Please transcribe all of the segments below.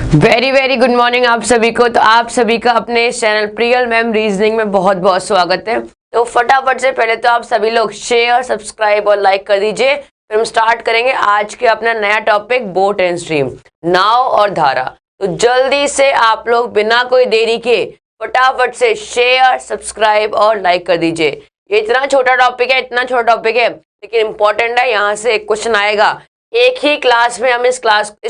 Very very good morning आप सभी को। तो आप सभी का अपने चैनल प्रियल मैम रीजनिंग में बहुत बहुत स्वागत है। तो फटाफट से पहले तो आप सभी लोग शेयर, सब्सक्राइब और लाइक कर दीजिए। फिर हम स्टार्ट करेंगे आज के अपना नया टॉपिक बोट एंड स्ट्रीम, नाव और धारा। तो जल्दी से आप लोग बिना कोई देरी के फटाफट से शेयर, सब्सक्राइब और लाइक कर दीजिए। ये इतना छोटा टॉपिक है, इतना छोटा टॉपिक है लेकिन इंपॉर्टेंट है। यहाँ से एक क्वेश्चन आएगा, एक ही क्लास में हम इस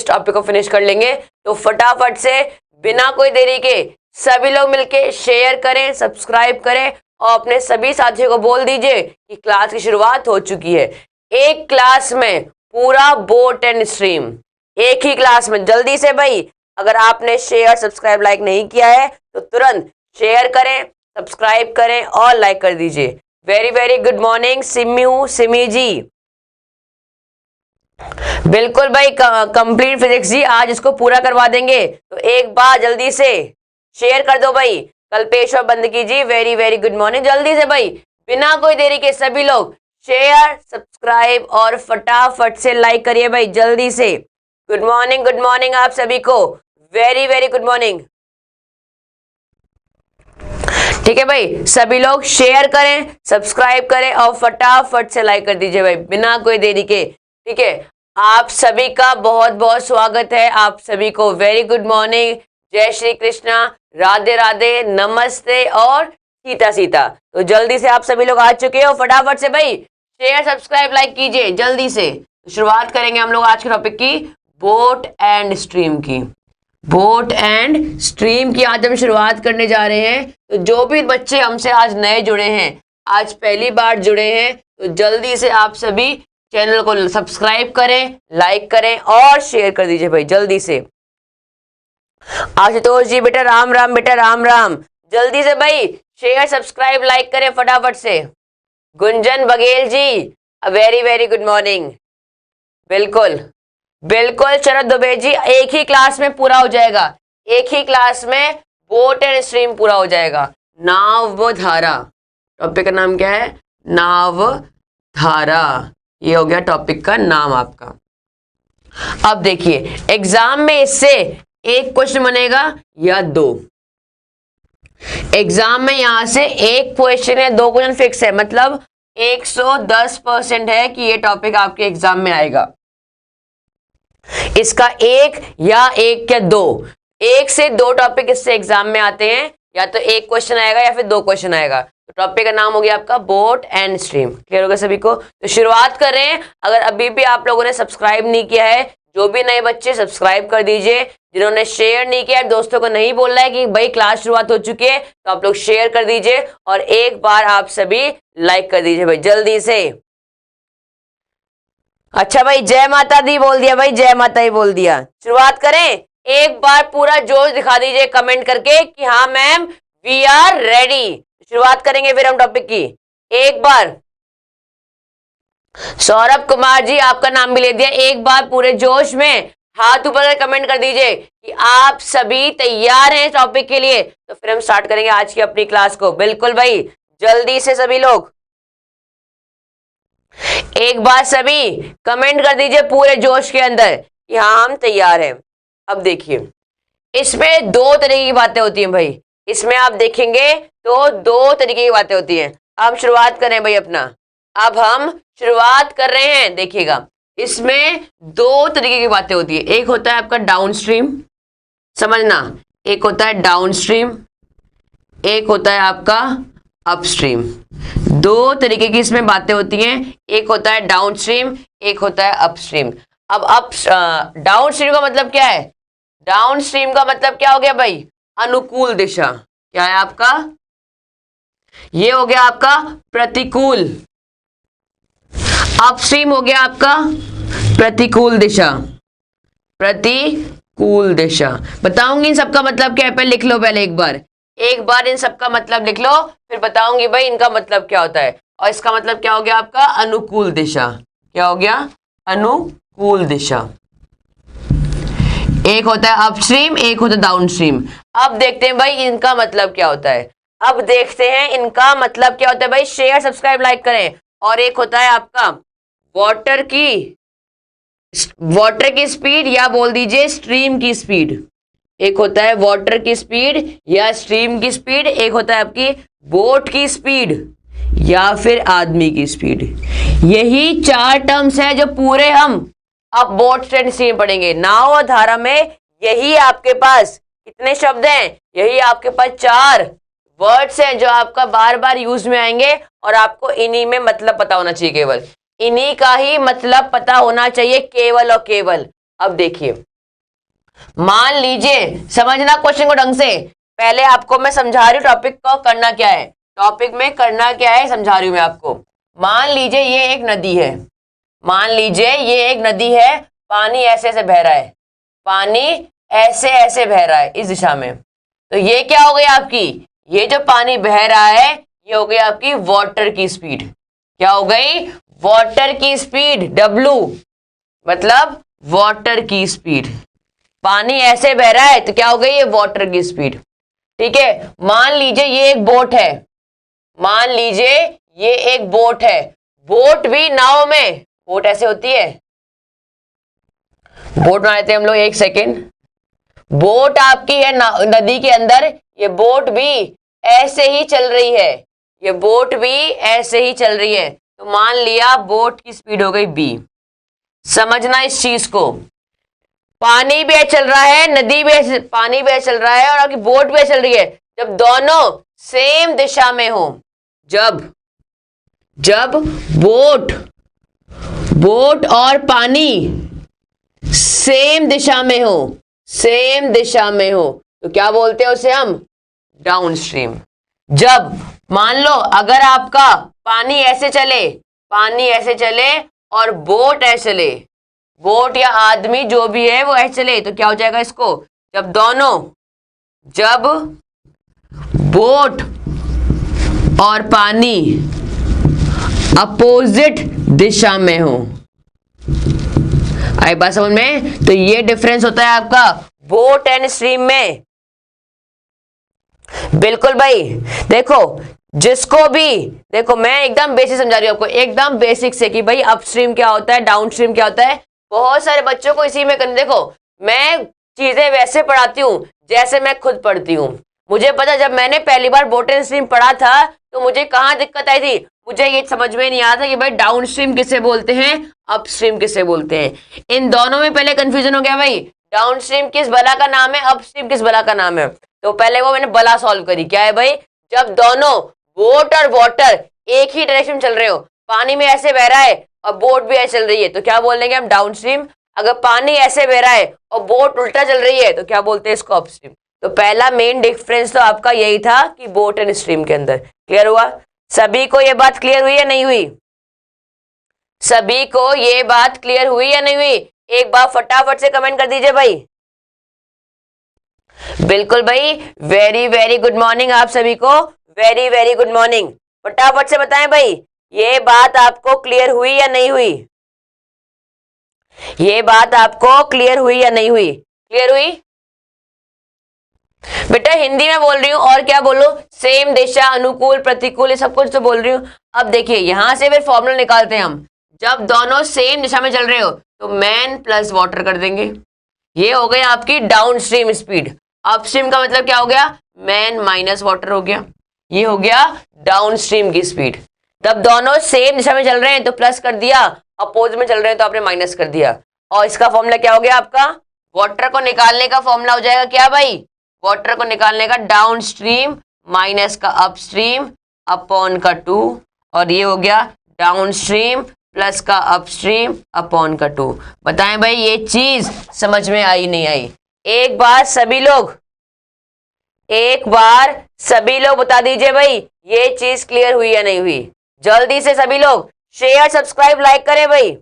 टॉपिक को फिनिश कर लेंगे। तो फटाफट से बिना कोई देरी के सभी लोग मिलके शेयर करें, सब्सक्राइब करें और अपने सभी साथियों को बोल दीजिए कि क्लास की शुरुआत हो चुकी है। एक क्लास में पूरा बोट एंड स्ट्रीम, एक ही क्लास में। जल्दी से भाई, अगर आपने शेयर, सब्सक्राइब, लाइक नहीं किया है तो तुरंत शेयर करें, सब्सक्राइब करें और लाइक कर दीजिए। Very very good morning Simi ji. बिल्कुल भाई, कंप्लीट फिजिक्स जी आज इसको पूरा करवा देंगे। तो एक बार जल्दी से शेयर कर दो भाई। कल्पेश्वर बंदगी जी, वेरी वेरी गुड मॉर्निंग। जल्दी से भाई बिना कोई देरी के सभी लोग शेयर, सब्सक्राइब और फटाफट से लाइक करिए भाई जल्दी से। गुड मॉर्निंग आप सभी को, वेरी वेरी गुड मॉर्निंग। ठीक है भाई, सभी लोग शेयर करें, सब्सक्राइब करें और फटाफट से लाइक कर दीजिए भाई बिना कोई देरी के। ठीक है, आप सभी का बहुत बहुत स्वागत है। आप सभी को वेरी गुड मॉर्निंग, जय श्री कृष्णा, राधे राधे, नमस्ते और सीता सीता। तो जल्दी से आप सभी लोग आ चुके हो, फटाफट से भाई शेयर, सब्सक्राइब, लाइक कीजिए जल्दी से। शुरुआत करेंगे हम लोग आज के टॉपिक की, बोट एंड स्ट्रीम की। बोट एंड स्ट्रीम की आज हम शुरुआत करने जा रहे हैं। तो जो भी बच्चे हमसे आज नए जुड़े हैं, आज पहली बार जुड़े हैं, तो जल्दी से आप सभी चैनल को सब्सक्राइब करें, लाइक करें और शेयर कर दीजिए भाई जल्दी से। आशुतोष जी बेटा राम राम, बेटा राम राम। जल्दी से भाई शेयर, सब्सक्राइब, लाइक करें फटाफट से। Gunjan Baghel ji, very very good morning. बिल्कुल बिल्कुल शरद दुबे जी, एक ही क्लास में पूरा हो जाएगा, एक ही क्लास में बोट एंड स्ट्रीम पूरा हो जाएगा। नाव व धारा, टॉपिक का नाम क्या है? नाव धारा, ये हो गया टॉपिक का नाम आपका। अब देखिए एग्जाम में इससे एक क्वेश्चन बनेगा या दो। एग्जाम में यहां से एक क्वेश्चन है, दो क्वेश्चन फिक्स है, मतलब 110% है कि ये टॉपिक आपके एग्जाम में आएगा। इसका एक या दो, एक से दो टॉपिक इससे एग्जाम में आते हैं, या तो एक क्वेश्चन आएगा या फिर दो क्वेश्चन आएगा। तो टॉपिक का नाम हो गया आपका बोट एंड स्ट्रीम। क्लियर होगा सभी को? तो शुरुआत कर रहे हैं। अगर अभी भी आप लोगों ने सब्सक्राइब नहीं किया है, जो भी नए बच्चे सब्सक्राइब कर दीजिए। जिन्होंने शेयर नहीं किया है, दोस्तों को नहीं बोलना है कि भाई क्लास शुरुआत हो चुकी है, तो आप लोग शेयर कर दीजिए और एक बार आप सभी लाइक कर दीजिए भाई जल्दी से। अच्छा भाई, जय माता दी बोल दिया भाई, जय माता दी बोल दिया। शुरुआत करें, एक बार पूरा जोश दिखा दीजिए कमेंट करके कि हाँ मैम वी आर रेडी। शुरुआत करेंगे फिर हम टॉपिक की। एक बार सौरभ कुमार जी, आपका नाम भी ले दिया। एक बार पूरे जोश में हाथ ऊपर कर कमेंट कर दीजिए कि आप सभी तैयार हैं टॉपिक के लिए। तो फिर हम स्टार्ट करेंगे आज की अपनी क्लास को। बिल्कुल भाई, जल्दी से सभी लोग एक बार सभी कमेंट कर दीजिए पूरे जोश के अंदर कि हाँ हम तैयार हैं। अब देखिए, इसमें दो तरीके की बातें होती हैं भाई। इसमें आप देखेंगे तो दो तरीके की बातें होती हैं। अब शुरुआत करें भाई अपना, अब हम शुरुआत कर रहे हैं। देखिएगा, इसमें दो तरीके की बातें होती है। एक होता है आपका डाउन स्ट्रीम, समझना, एक होता है डाउन स्ट्रीम, एक होता है आपका अपस्ट्रीम। दो तरीके की इसमें बातें होती हैं, एक होता है डाउन स्ट्रीम, एक होता है अपस्ट्रीम। अब डाउन स्ट्रीम का मतलब क्या है? डाउन स्ट्रीम का मतलब क्या हो गया भाई? अनुकूल दिशा। क्या है आपका? ये हो गया आपका प्रतिकूल। अपस्ट्रीम हो गया आपका प्रतिकूल दिशा, प्रतिकूल दिशा। बताऊंगी इन सबका मतलब क्या है, पहले लिख लो, पहले एक बार इन सबका मतलब लिख लो, फिर बताऊंगी भाई इनका मतलब क्या होता है। और इसका मतलब क्या हो गया आपका? अनुकूल दिशा। क्या हो गया? अनुकूल दिशा। एक होता है अपस्ट्रीम, एक होता है डाउन स्ट्रीम। अब देखते हैं भाई इनका मतलब क्या होता है। अब देखते हैं इनका मतलब क्या होता है भाई। शेयर, सब्सक्राइब, लाइक करें। और एक होता है आपका वाटर की स्पीड, या बोल दीजिए स्ट्रीम की स्पीड। एक होता है वाटर की स्पीड या स्ट्रीम की स्पीड, एक होता है आपकी बोट की स्पीड या फिर आदमी की स्पीड। यही 4 टर्म्स है जो पूरे हम अब बोट एंड स्ट्रीम पढ़ेंगे। नाव और धारा में यही आपके पास कितने शब्द हैं, यही आपके पास 4 वर्ड्स हैं जो आपका बार बार यूज में आएंगे और आपको इन्हीं में मतलब पता होना चाहिए, केवल इन्हीं का ही मतलब पता होना चाहिए, केवल और केवल। अब देखिए, मान लीजिए, समझना क्वेश्चन को ढंग से, पहले आपको मैं समझा रही हूँ टॉपिक को करना क्या है, टॉपिक में करना क्या है समझा रही हूँ मैं आपको। मान लीजिए ये एक नदी है, मान लीजिए ये एक नदी है, पानी ऐसे ऐसे बह रहा है, पानी ऐसे ऐसे बह रहा है इस दिशा में। तो ये क्या हो गई आपकी, ये जो पानी बह रहा है ये हो गई आपकी वाटर की स्पीड। क्या हो गई, वाटर की स्पीड, W मतलब वाटर की स्पीड। पानी ऐसे बह रहा है तो क्या हो गई, ये वाटर की स्पीड। ठीक है, मान लीजिए ये एक बोट है, मान लीजिए ये एक बोट है, बोट भी नाव में, बोट ऐसे होती है, बोट बनाते हैं हम लोग, एक सेकेंड, बोट आपकी है नदी के अंदर, ये बोट भी ऐसे ही चल रही है, ये बोट भी ऐसे ही चल रही है। तो मान लिया बोट की स्पीड हो गई B। समझना इस चीज को, पानी भी चल रहा है, नदी भी, पानी भी चल रहा है और आपकी बोट भी चल रही है। जब दोनों सेम दिशा में हो, जब बोट और पानी सेम दिशा में हो, सेम दिशा में हो, तो क्या बोलते हैं उसे हम, डाउन स्ट्रीम। जब मान लो अगर आपका पानी ऐसे चले, पानी ऐसे चले और बोट ऐसे चले, बोट या आदमी जो भी है वो ऐसे चले, तो क्या हो जाएगा इसको, जब बोट और पानी अपोजिट दिशा में हो, आई बात समझ में। तो ये डिफरेंस होता है आपका बोट एंड स्ट्रीम में। बिल्कुल भाई, देखो जिसको भी, देखो मैं एकदम बेसिक समझा रही हूं आपको, एकदम बेसिक से कि भाई अपस्ट्रीम क्या होता है, डाउन स्ट्रीम क्या होता है। बहुत सारे बच्चों को इसी में करने, देखो मैं चीजें वैसे पढ़ाती हूँ जैसे मैं खुद पढ़ती हूँ। मुझे पता, जब मैंने पहली बार बोट एंड स्ट्रीम पढ़ा था तो मुझे कहाँ दिक्कत आई थी, मुझे ये समझ में नहीं आता कि भाई डाउन स्ट्रीम किसे बोलते हैं, अपस्ट्रीम किसे बोलते हैं। इन दोनों में पहले कंफ्यूजन हो गया भाई, डाउन स्ट्रीम किस बला का नाम है, अपस्ट्रीम किस बला का नाम है। तो पहले वो मैंने बला सॉल्व करी, क्या है भाई, जब दोनों बोट और वाटर एक ही डायरेक्शन चल रहे हो, पानी में ऐसे बह रहा है और बोट भी ऐसे चल रही है, तो क्या बोल देंगे हम, डाउन स्ट्रीम। अगर पानी ऐसे बह रहा है और बोट उल्टा चल रही है तो क्या बोलते हैं इसको, अपस्ट्रीम। तो पहला मेन डिफरेंस तो आपका यही था कि बोट एंड स्ट्रीम के अंदर। क्लियर हुआ सभी को, ये बात क्लियर हुई या नहीं हुई, सभी को ये बात क्लियर हुई या नहीं हुई, एक बार फटाफट से कमेंट कर दीजिए भाई। बिल्कुल भाई, वेरी वेरी गुड मॉर्निंग आप सभी को, वेरी वेरी गुड मॉर्निंग। फटाफट से बताएं भाई, ये बात आपको क्लियर हुई या नहीं हुई, ये बात आपको क्लियर हुई या नहीं हुई, क्लियर हुई। बेटा हिंदी में बोल रही हूँ और क्या बोलो, सेम दिशा, अनुकूल, प्रतिकूल, ये सब कुछ तो बोल रही हूँ। अब देखिए यहां से फिर फॉर्मूला निकालते हैं हम, जब दोनों सेम दिशा में चल रहे हो तो मैन प्लस वाटर कर देंगे, ये हो गई आपकी डाउन स्ट्रीम स्पीड। अपस्ट्रीम का मतलब क्या हो गया, मैन माइनस वाटर हो गया, ये हो गया डाउन स्ट्रीम की स्पीड। तब दोनों सेम दिशा में चल रहे हैं तो प्लस कर दिया, अपोजिट में चल रहे हैं तो आपने माइनस कर दिया। और इसका फॉर्मूला क्या हो गया आपका, वाटर को निकालने का फॉर्मूला हो जाएगा क्या भाई, वाटर को निकालने का डाउन स्ट्रीम माइनस का अपस्ट्रीम अपॉन का 2, और ये हो गया डाउन स्ट्रीम प्लस का अपस्ट्रीम अपॉन का 2। बताएं भाई ये चीज समझ में आई नहीं आई, एक बार सभी लोग बता दीजिए भाई, ये चीज क्लियर हुई या नहीं हुई। जल्दी से सभी लोग शेयर सब्सक्राइब लाइक करें भाई।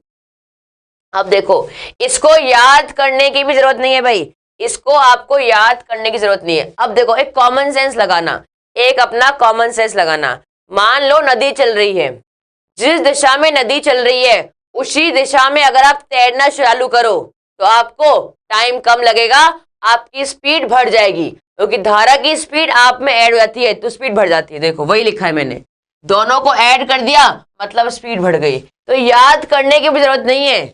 अब देखो इसको याद करने की भी जरूरत नहीं है भाई, इसको आपको याद करने की जरूरत नहीं है। अब देखो एक कॉमन सेंस लगाना, एक अपना कॉमन सेंस लगाना। मान लो नदी चल रही है, जिस दिशा में नदी चल रही है उसी दिशा में अगर आप तैरना चालू करो तो आपको टाइम कम लगेगा, आपकी स्पीड बढ़ जाएगी, क्योंकि धारा की स्पीड आप में ऐड हो जाती है तो स्पीड बढ़ जाती है। देखो वही लिखा है मैंने, दोनों को ऐड कर दिया मतलब स्पीड बढ़ गई। तो याद करने की भी जरूरत नहीं है,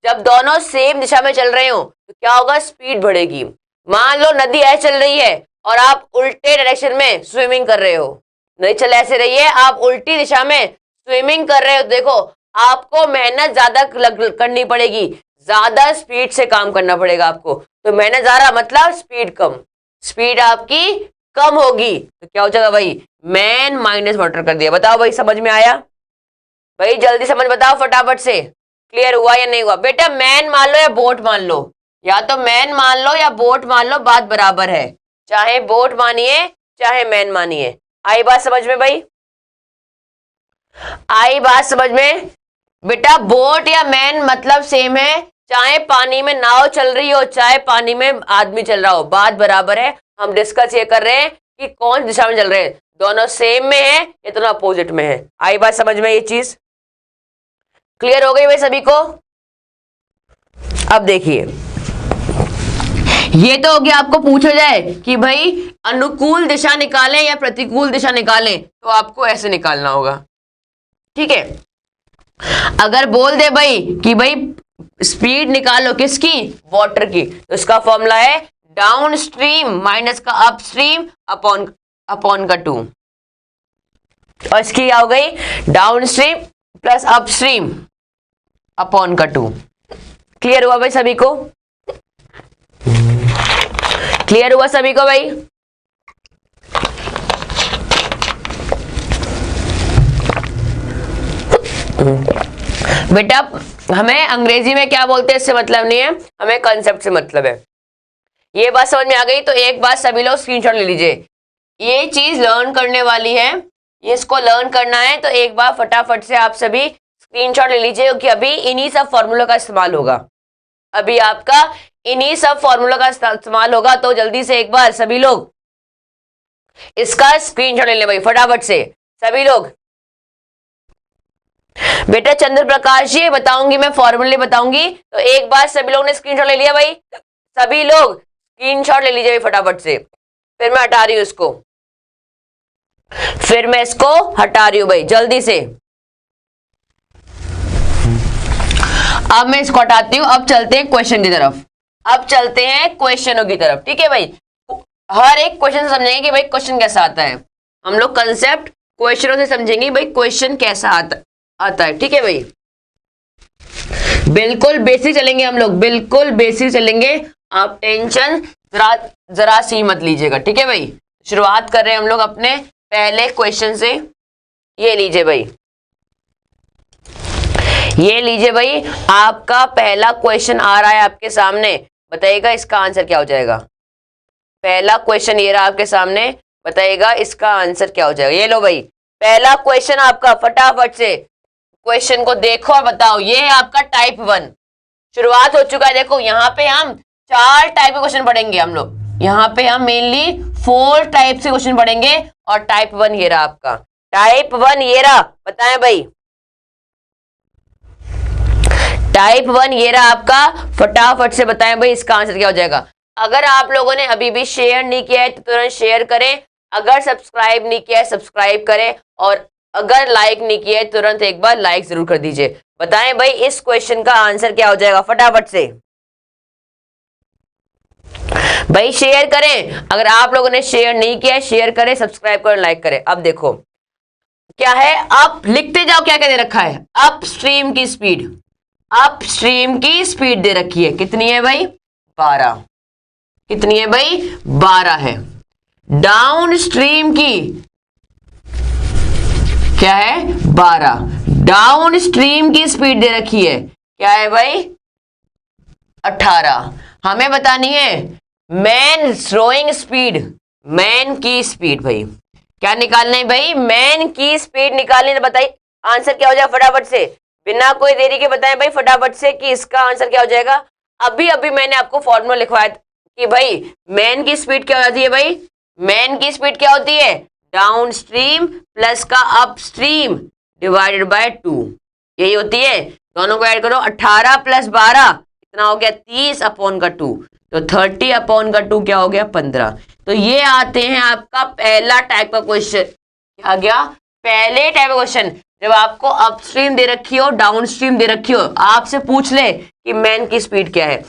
जब दोनों सेम दिशा में चल रहे हो तो क्या होगा, स्पीड बढ़ेगी। मान लो नदी ऐसे चल रही है और आप उल्टे डायरेक्शन में स्विमिंग कर रहे हो, नदी चल ऐसे रही है, आप उल्टी दिशा में स्विमिंग कर रहे हो, देखो आपको मेहनत ज्यादा करनी पड़ेगी, ज्यादा स्पीड से काम करना पड़ेगा आपको। तो मेहनत ज्यादा मतलब स्पीड कम, स्पीड आपकी कम होगी, तो क्या हो जाएगा भाई, मैन माइनस वाटर कर दिया। बताओ भाई समझ में आया? भाई जल्दी समझ बताओ फटाफट से, क्लियर हुआ या नहीं हुआ? बेटा मैन मान लो या बोट मान लो, या तो मैन मान लो या बोट मान लो, बात बराबर है, चाहे बोट मानिए चाहे मैन मानिए। आई बात समझ में भाई? आई बात समझ में? बेटा बोट या मैन मतलब सेम है, चाहे पानी में नाव चल रही हो चाहे पानी में आदमी चल रहा हो, बात बराबर है। हम डिस्कस ये कर रहे हैं कि कौन दिशा में चल रहे हैं, दोनों सेम में है या दोनों अपोजिट में है। आई बात समझ में? ये चीज क्लियर हो गई भाई सभी को? अब देखिए, ये तो हो गया, आपको पूछा जाए कि भाई अनुकूल दिशा निकालें या प्रतिकूल दिशा निकालें, तो आपको ऐसे निकालना होगा, ठीक है। अगर बोल दे भाई कि भाई स्पीड निकालो किसकी, वाटर की, तो इसका फॉर्मूला है डाउन स्ट्रीम माइनस का अप स्ट्रीम अपॉन का 2, और इसकी क्या हो गई, down stream plus up stream upon का 2। क्लियर हुआ भाई सभी को? क्लियर हुआ सभी को भाई? बेटा हमें अंग्रेजी में क्या बोलते हैं इससे मतलब नहीं है, हमें कंसेप्ट से मतलब है। ये बात समझ में आ गई? तो एक बात सभी लोग स्क्रीनशॉट ले लीजिए, ये चीज लर्न करने वाली है, इसको लर्न करना है, तो एक बार फटाफट से आप सभी स्क्रीनशॉट ले लीजिए, क्योंकि अभी इन्हीं सब फॉर्मूलों का इस्तेमाल होगा, अभी आपका इन्हीं सब फॉर्मूलों का इस्तेमाल होगा। तो जल्दी से एक बार सभी लोग इसका स्क्रीनशॉट ले ले भाई फटाफट से सभी लोग। बेटा चंद्र प्रकाश जी बताऊंगी, मैं फॉर्मूले बताऊंगी, तो एक बार सभी लोगों ने स्क्रीनशॉट ले लिया भाई, सभी लोग स्क्रीनशॉट ले लीजिए फटाफट से। फिर मैं हटा रही हूं इसको, फिर मैं इसको हटा रही हूं भाई जल्दी से। अब मैं इसको हटाती हूं, अब चलते हैं क्वेश्चन की तरफ, अब चलते हैं क्वेश्चनों की तरफ, ठीक है भाई। हर एक क्वेश्चन समझेंगे कि भाई क्वेश्चन कैसा आता है, हम लोग कंसेप्ट क्वेश्चनों से समझेंगे भाई क्वेश्चन कैसा आता है, ठीक है भाई। बिल्कुल बेसिक चलेंगे हम लोग, बिल्कुल बेसिक चलेंगे, आप टेंशन जरा सी मत लीजिएगा, ठीक है भाई। शुरुआत कर रहे हैं हम लोग अपने पहले क्वेश्चन से, ये लीजिए भाई, ये लीजिए भाई, आपका पहला क्वेश्चन आ रहा है आपके सामने, बताइएगा इसका आंसर क्या हो जाएगा। पहला क्वेश्चन ये रहा आपके सामने, बताइएगा इसका आंसर क्या हो जाएगा। ये लो भाई पहला क्वेश्चन आपका, फटाफट से क्वेश्चन को देखो और बताओ। ये है आपका टाइप 1, शुरुआत हो चुका है। देखो यहाँ पे हम 4 टाइप के क्वेश्चन पढ़ेंगे हम लोग, यहाँ पे हम मेनली 4 टाइप से क्वेश्चन पढ़ेंगे, और टाइप 1 ये रहा आपका, टाइप 1 ये रहा, बताएं भाई टाइप 1 ये रहा आपका, फटाफट से बताएं भाई इसका आंसर क्या हो जाएगा। अगर आप लोगों ने अभी भी शेयर नहीं किया है तो तुरंत शेयर करें, अगर सब्सक्राइब नहीं किया है सब्सक्राइब करें, और अगर लाइक नहीं किया है तुरंत एक बार लाइक जरूर कर दीजिए। बताएं भाई इस क्वेश्चन का आंसर क्या हो जाएगा, फटाफट से भाई शेयर करें। अगर आप लोगों ने शेयर नहीं किया है शेयर करें, सब्सक्राइब करें, लाइक करें। अब देखो क्या है, आप लिखते जाओ क्या क्या दे रखा है, अप स्ट्रीम की स्पीड, अप स्ट्रीम की स्पीड दे रखी है, कितनी है भाई 12, कितनी है भाई 12 है। डाउन स्ट्रीम की क्या है 12, डाउन स्ट्रीम की स्पीड दे रखी है, क्या है भाई 18। हमें बतानी है मैन थ्रोइंग स्पीड, मैन की स्पीड, भाई क्या निकालना है भाई, मैन की स्पीड निकालनी है। बताइए आंसर क्या हो जाएगा फटाफट से, बिना कोई देरी के बताएं भाई फटाफट से कि इसका आंसर क्या हो जाएगा। अभी अभी मैंने आपको फॉर्मूला लिखवाया कि भाई मैन की स्पीड क्या हो जाती है, भाई मैन की स्पीड क्या होती है, डाउन स्ट्रीम प्लस का अप स्ट्रीम डिवाइडेड बाय 2, यही होती है। दोनों को ऐड करो, 18 प्लस 12 कितना हो गया 30 अपॉन का 2, तो 30 अपॉन का 2 क्या हो गया 15। तो ये आते हैं आपका पहला टाइप का क्वेश्चन, क्या गया पहले टाइप का क्वेश्चन, जब आपको अपस्ट्रीम दे रखी हो डाउन स्ट्रीम दे रखी हो, आपसे पूछ ले कि मैन की स्पीड क्या है।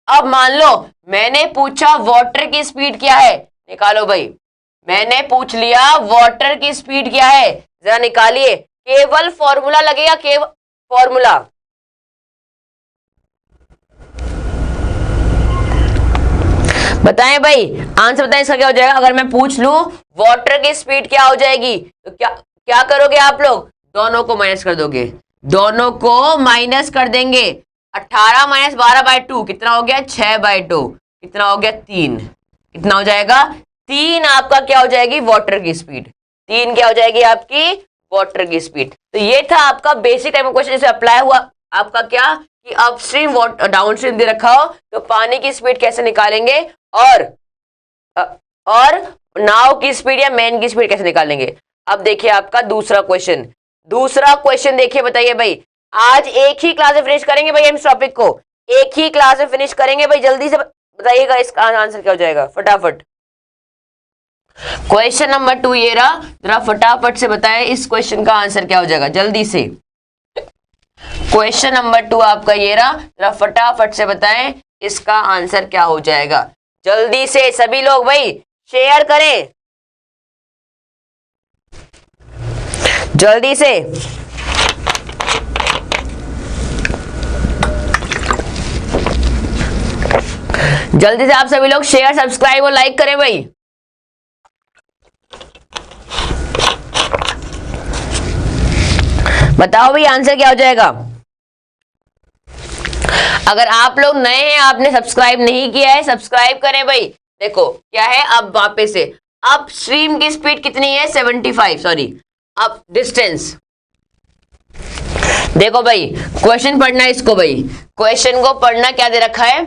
अब मान लो मैंने पूछा वाटर की स्पीड क्या है, निकालो भाई। मैंने पूछ लिया वाटर की स्पीड क्या है, जरा निकालिए। केवल फॉर्मूला लगेगा, केवल फॉर्मूला। बताएं भाई, आंसर बताएं इसका क्या हो जाएगा। अगर मैं पूछ लूं वाटर की स्पीड क्या हो जाएगी, तो क्या क्या करोगे आप लोग, दोनों को माइनस कर दोगे, दोनों को माइनस कर देंगे। 18 माइनस 12/2 कितना हो गया, 6/2। कितना हो गया, 3। कितना हो जाएगा, 3 आपका क्या हो जाएगी, वाटर की स्पीड। 3 क्या हो जाएगी आपकी, वाटर की स्पीड। तो ये था आपका बेसिक टाइप ऑफ क्वेश्चन, जैसे अप्लाई हुआ आपका क्या कि अपस्ट्रीम डाउनस्ट्रीम दे रखा हो तो पानी की स्पीड कैसे निकालेंगे, और नाव की स्पीड या मैन की स्पीड कैसे निकालेंगे। अब देखिए आपका दूसरा क्वेश्चन, दूसरा क्वेश्चन देखिए, बताइए भाई। आज एक ही क्लास में फिनिश करेंगे भाई, हम इस टॉपिक को एक ही क्लास में फिनिश करेंगे भाई। जल्दी से बताइएगा इसका आंसर क्या हो जाएगा, फटाफट। क्वेश्चन नंबर 2 ये रहा, जरा फटाफट से बताएं इस क्वेश्चन का आंसर क्या हो जाएगा, जल्दी से। क्वेश्चन नंबर 2 आपका ये रहा, जरा फटाफट से बताएं इसका आंसर क्या हो जाएगा। जल्दी से सभी लोग भाई शेयर करें, जल्दी से। जल्दी से आप सभी लोग शेयर, सब्सक्राइब और लाइक करें भाई। बताओ भाई आंसर क्या हो जाएगा। अगर आप लोग नए हैं, आपने सब्सक्राइब नहीं किया है, सब्सक्राइब करें भाई। देखो क्या है, अब वापस से अप स्ट्रीम की स्पीड कितनी है, 75, सॉरी अप डिस्टेंस। देखो भाई क्वेश्चन पढ़ना है इसको भाई, क्वेश्चन को पढ़ना। क्या दे रखा है,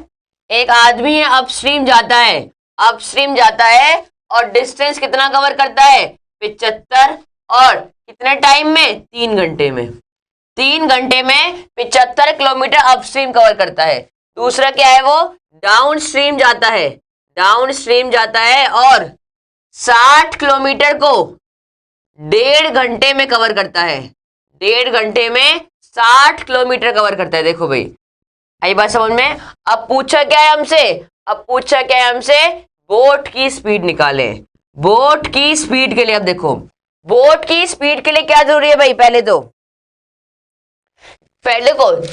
एक आदमी है अपस्ट्रीम जाता है, अपस्ट्रीम जाता है और डिस्टेंस कितना कवर करता है, 75, और कितने टाइम में, 3 घंटे में। 3 घंटे में 75 किलोमीटर अपस्ट्रीम कवर करता है। दूसरा क्या है, वो डाउन स्ट्रीम जाता है, डाउन स्ट्रीम जाता है और 60 किलोमीटर को 1.5 घंटे में कवर करता है। 1.5 घंटे में 60 किलोमीटर कवर करता है। देखो भाई आई बात समझ में। अब पूछा क्या है हमसे, अब पूछा क्या है हमसे, बोट की स्पीड निकालें। बोट की स्पीड के लिए, अब देखो बोट की स्पीड के लिए क्या जरूरी है भाई, पहले देखो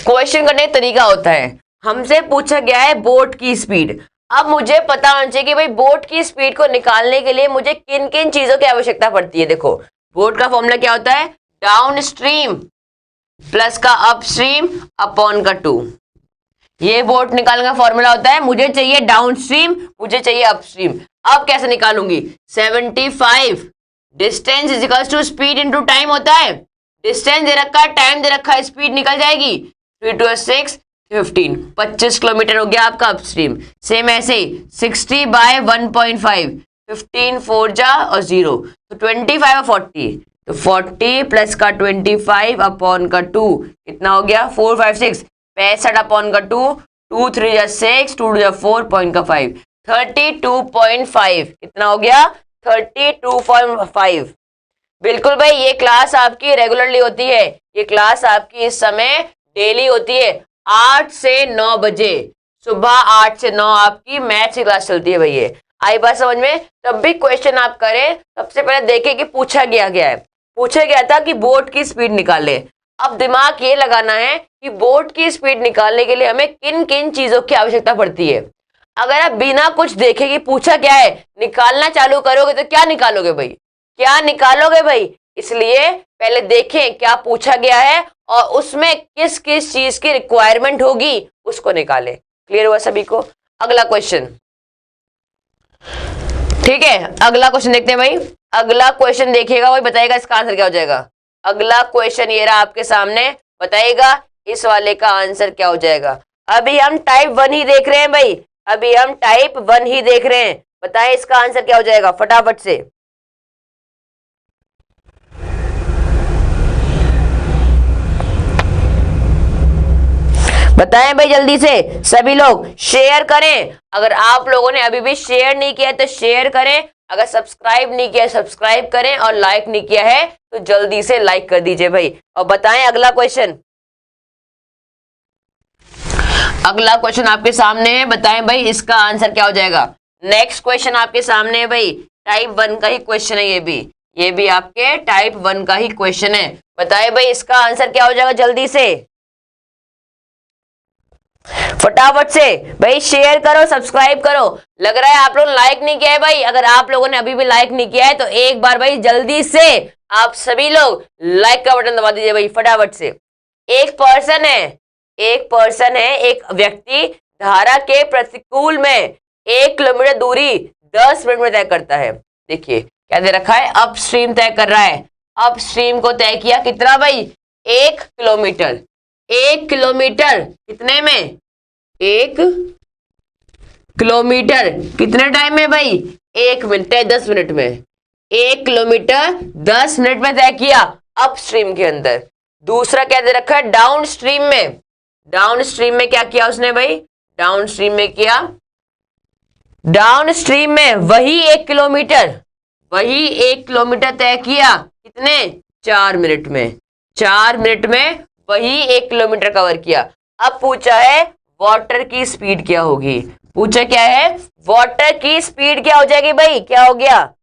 क्वेश्चन करने का तरीका होता है। हमसे पूछा गया है बोट की स्पीड। अब मुझे पता होना चाहिए कि भाई बोट की स्पीड को निकालने के लिए मुझे किन किन चीजों की आवश्यकता पड़ती है। देखो बोट का फॉर्मूला क्या होता है, डाउन स्ट्रीम प्लस का अप स्ट्रीम अपॉन का 2। ये बोट निकालने का फॉर्मूला होता है। मुझे चाहिए डाउन स्ट्रीम, मुझे चाहिए अप स्ट्रीम। अब कैसे निकालूंगी, 75 distance is equals to speed into time होता है। डिस्टेंस दे रखा है, टाइम दे रखा है, स्पीड निकल जाएगी। 3 2 6 15, 25 किलोमीटर हो गया आपका अपस्ट्रीम। सेम ऐसे ही 60/1.5, 15 4 जा और 0, तो 25 और 40, तो 40 प्लस का 25 अपॉन का 2 कितना हो गया, 4 5 6, 65 अपॉन का 2, 2 3 जा 6, 2 2 जा 4.5, 32.5 कितना हो गया, 32.5। बिल्कुल भाई ये क्लास आपकी रेगुलरली होती है, ये क्लास आपकी इस समय डेली होती है 8 से 9 बजे, सुबह 8 से 9 आपकी मैथ्स की क्लास चलती है भाई। ये आई बात समझ में। तब भी क्वेश्चन आप करें, सबसे पहले देखें कि पूछा गया है। पूछा गया था कि बोट की स्पीड निकाले। अब दिमाग ये लगाना है कि बोट की स्पीड निकालने के लिए हमें किन किन चीजों की आवश्यकता पड़ती है। अगर आप बिना कुछ देखे कि पूछा क्या है निकालना चालू करोगे तो क्या निकालोगे भाई, क्या निकालोगे भाई। इसलिए पहले देखें क्या पूछा गया है और उसमें किस किस चीज की रिक्वायरमेंट होगी उसको निकालें। क्लियर हुआ सभी को। अगला क्वेश्चन, ठीक है अगला क्वेश्चन देखते हैं भाई। अगला क्वेश्चन देखिएगा भाई, बताइएगा इसका आंसर क्या हो जाएगा। अगला क्वेश्चन ये रहा आपके सामने, बताइएगा इस वाले का आंसर क्या हो जाएगा। अभी हम टाइप 1 ही देख रहे हैं भाई, अभी हम टाइप 1 ही देख रहे हैं। बताएं इसका आंसर क्या हो जाएगा फटाफट से। बताएं भाई जल्दी से, सभी लोग शेयर करें। अगर आप लोगों ने अभी भी शेयर नहीं किया तो शेयर करें, अगर सब्सक्राइब नहीं किया सब्सक्राइब करें, और लाइक नहीं किया है तो जल्दी से लाइक कर दीजिए भाई। और बताएं अगला क्वेश्चन। अगला क्वेश्चन आपके सामने है, बताएं भाई इसका आंसर क्या हो जाएगा। नेक्स्ट क्वेश्चन आपके सामने है भाई, टाइप 1 का ही क्वेश्चन है, ये भी आपके टाइप 1 का ही क्वेश्चन है। बताएं भाई इसका आंसर क्या हो जाएगा, जल्दी से फटाफट से भाई शेयर करो, सब्सक्राइब करो। लग रहा है आप लोग लाइक नहीं किया है भाई। अगर आप लोगों ने अभी भी लाइक नहीं किया है तो एक बार भाई जल्दी से आप सभी लोग लाइक का बटन दबा दीजिए भाई फटाफट से। एक पर्सन है, एक व्यक्ति धारा के प्रतिकूल में 1 किलोमीटर दूरी 10 मिनट में तय करता है। देखिए क्या दे रखा है, अपस्ट्रीम तय कर रहा है। अपस्ट्रीम को तय किया कितना भाई, 1 किलोमीटर। 1 किलोमीटर कितने में, 1 किलोमीटर कितने टाइम में भाई, 1 मिनट 10 मिनट में। 1 किलोमीटर 10 मिनट में तय किया अपस्ट्रीम के अंदर। दूसरा क्या दे रखा है, डाउन स्ट्रीम में। डाउन स्ट्रीम में क्या किया उसने भाई, डाउन स्ट्रीम में किया, डाउन स्ट्रीम में वही 1 किलोमीटर तय किया कितने, 4 मिनट में। 4 मिनट में वही 1 किलोमीटर कवर किया। अब पूछा है वाटर की स्पीड क्या होगी, पूछा क्या है, वाटर की स्पीड क्या हो जाएगी भाई, क्या हो गया।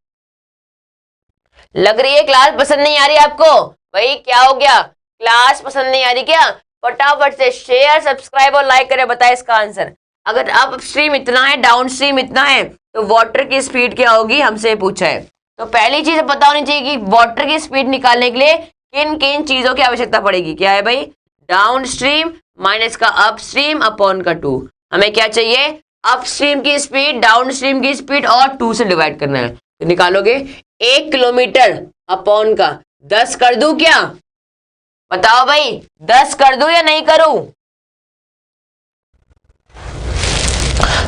लग रही है क्लास पसंद नहीं आ रही आपको भाई, क्या हो गया, क्लास पसंद नहीं आ रही क्या। फटाफट से शेयर सब्सक्राइब और लाइक करें, बताए इसका आंसर। अगर अप स्ट्रीम इतना है, डाउन स्ट्रीम इतना है, तो वाटर की स्पीड क्या होगी, हमसे पूछा है। तो पहली चीज पता होनी चाहिए कि वाटर की स्पीड निकालने के लिए किन किन चीजों की आवश्यकता पड़ेगी। क्या है भाई, डाउन स्ट्रीम माइनस का अप स्ट्रीम अपॉन का 2। हमें क्या चाहिए, अप स्ट्रीम की स्पीड, डाउन स्ट्रीम की स्पीड और 2 से डिवाइड करना है। तो निकालोगे 1 किलोमीटर अपॉन का 10 कर दूं क्या, बताओ भाई 10 कर दूं या नहीं करूं,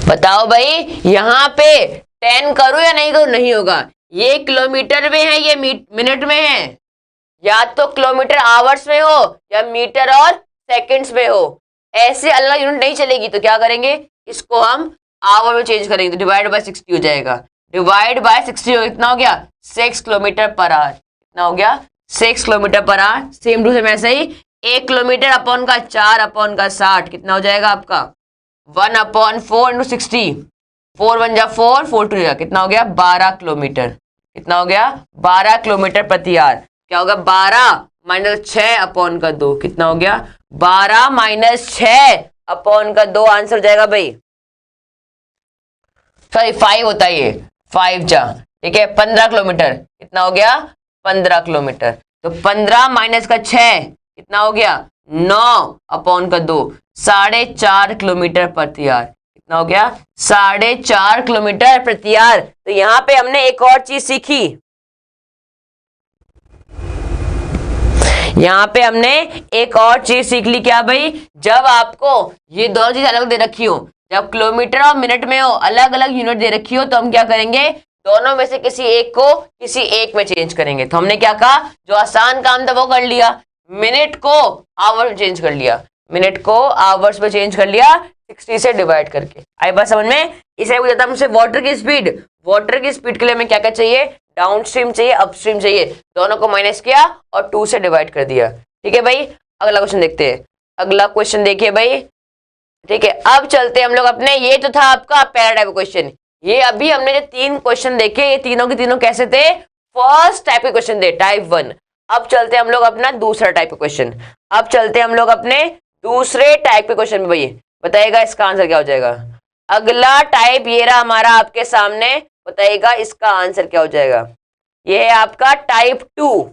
बताओ भाई। यहां पे 10 करूं या नहीं करूं, नहीं होगा। ये किलोमीटर में है, ये मिनट में है, या तो किलोमीटर आवर्स में हो या मीटर और सेकंड्स में हो, ऐसे अलग यूनिट नहीं चलेगी। तो क्या करेंगे, इसको हम आवर में चेंज करेंगे, तो डिवाइड बाय 60 हो जाएगा। डिवाइड बाय 60 हो, कितना हो गया, 6 किलोमीटर पर आवर। कितना हो गया, 6 kilometre per hour. Same to same ऐसे ही 1 किलोमीटर अपॉन का 4 अपॉन का 60 कितना हो जाएगा आपका, 1/4 इंटू 60। 4 1 जा 4, 4 2 जा, कितना हो गया 12 किलोमीटर। कितना हो गया 12 किलोमीटर प्रति आवर। क्या होगा 12 माइनस 6 अपॉन का 2, कितना हो गया 12 माइनस 6 अपॉन का 2, आंसर हो जाएगा भाई, सॉरी 5 होता है ये, 5 जा, ठीक है 15 किलोमीटर। कितना हो गया 15 किलोमीटर। तो 15 माइनस का 6 कितना हो गया 9 अपॉन का 2, 4.5 किलोमीटर प्रति आवर। कितना हो गया 4.5 किलोमीटर प्रति आवर। तो यहां पे हमने एक और चीज सीखी, यहां पे हमने एक और चीज सीख ली। क्या भाई, जब आपको ये दोनों चीज अलग दे रखी हो, जब किलोमीटर और मिनट में हो, अलग अलग यूनिट दे रखी हो, तो हम क्या करेंगे, दोनों में से किसी एक को किसी एक में चेंज करेंगे। तो हमने क्या कहा, जो आसान काम था वो कर लिया, मिनट को आवर्स में चेंज कर लिया, मिनट को आवर्स में चेंज कर लिया 60 से डिवाइड करके। आई बात समझ में। इसे पूछा था मुझसे वाटर की स्पीड, वाटर की स्पीड के लिए हमें क्या क्या चाहिए, डाउन स्ट्रीम चाहिए, अपस्ट्रीम चाहिए, दोनों को माइनस किया और 2 से डिवाइड कर दिया। ठीक है भाई, अगला क्वेश्चन देखते हैं। अगला क्वेश्चन देखिए भाई, ठीक है। अब चलते हैं हम लोग अपने, ये तो था आपका पहला टाइप क्वेश्चन। ये अभी हमने जो 3 क्वेश्चन देखे, ये तीनों के तीनों कैसे थे, फर्स्ट टाइप के क्वेश्चन थे, टाइप 1। अब चलते हैं हम लोग अपना दूसरा टाइप का क्वेश्चन। अब चलते हैं हम लोग अपने दूसरे टाइप के क्वेश्चन में। भाई बताइएगा इसका आंसर क्या हो जाएगा। अगला टाइप ये रहा हमारा आपके सामने, बताइएगा इसका आंसर क्या हो जाएगा। ये है आपका टाइप 2।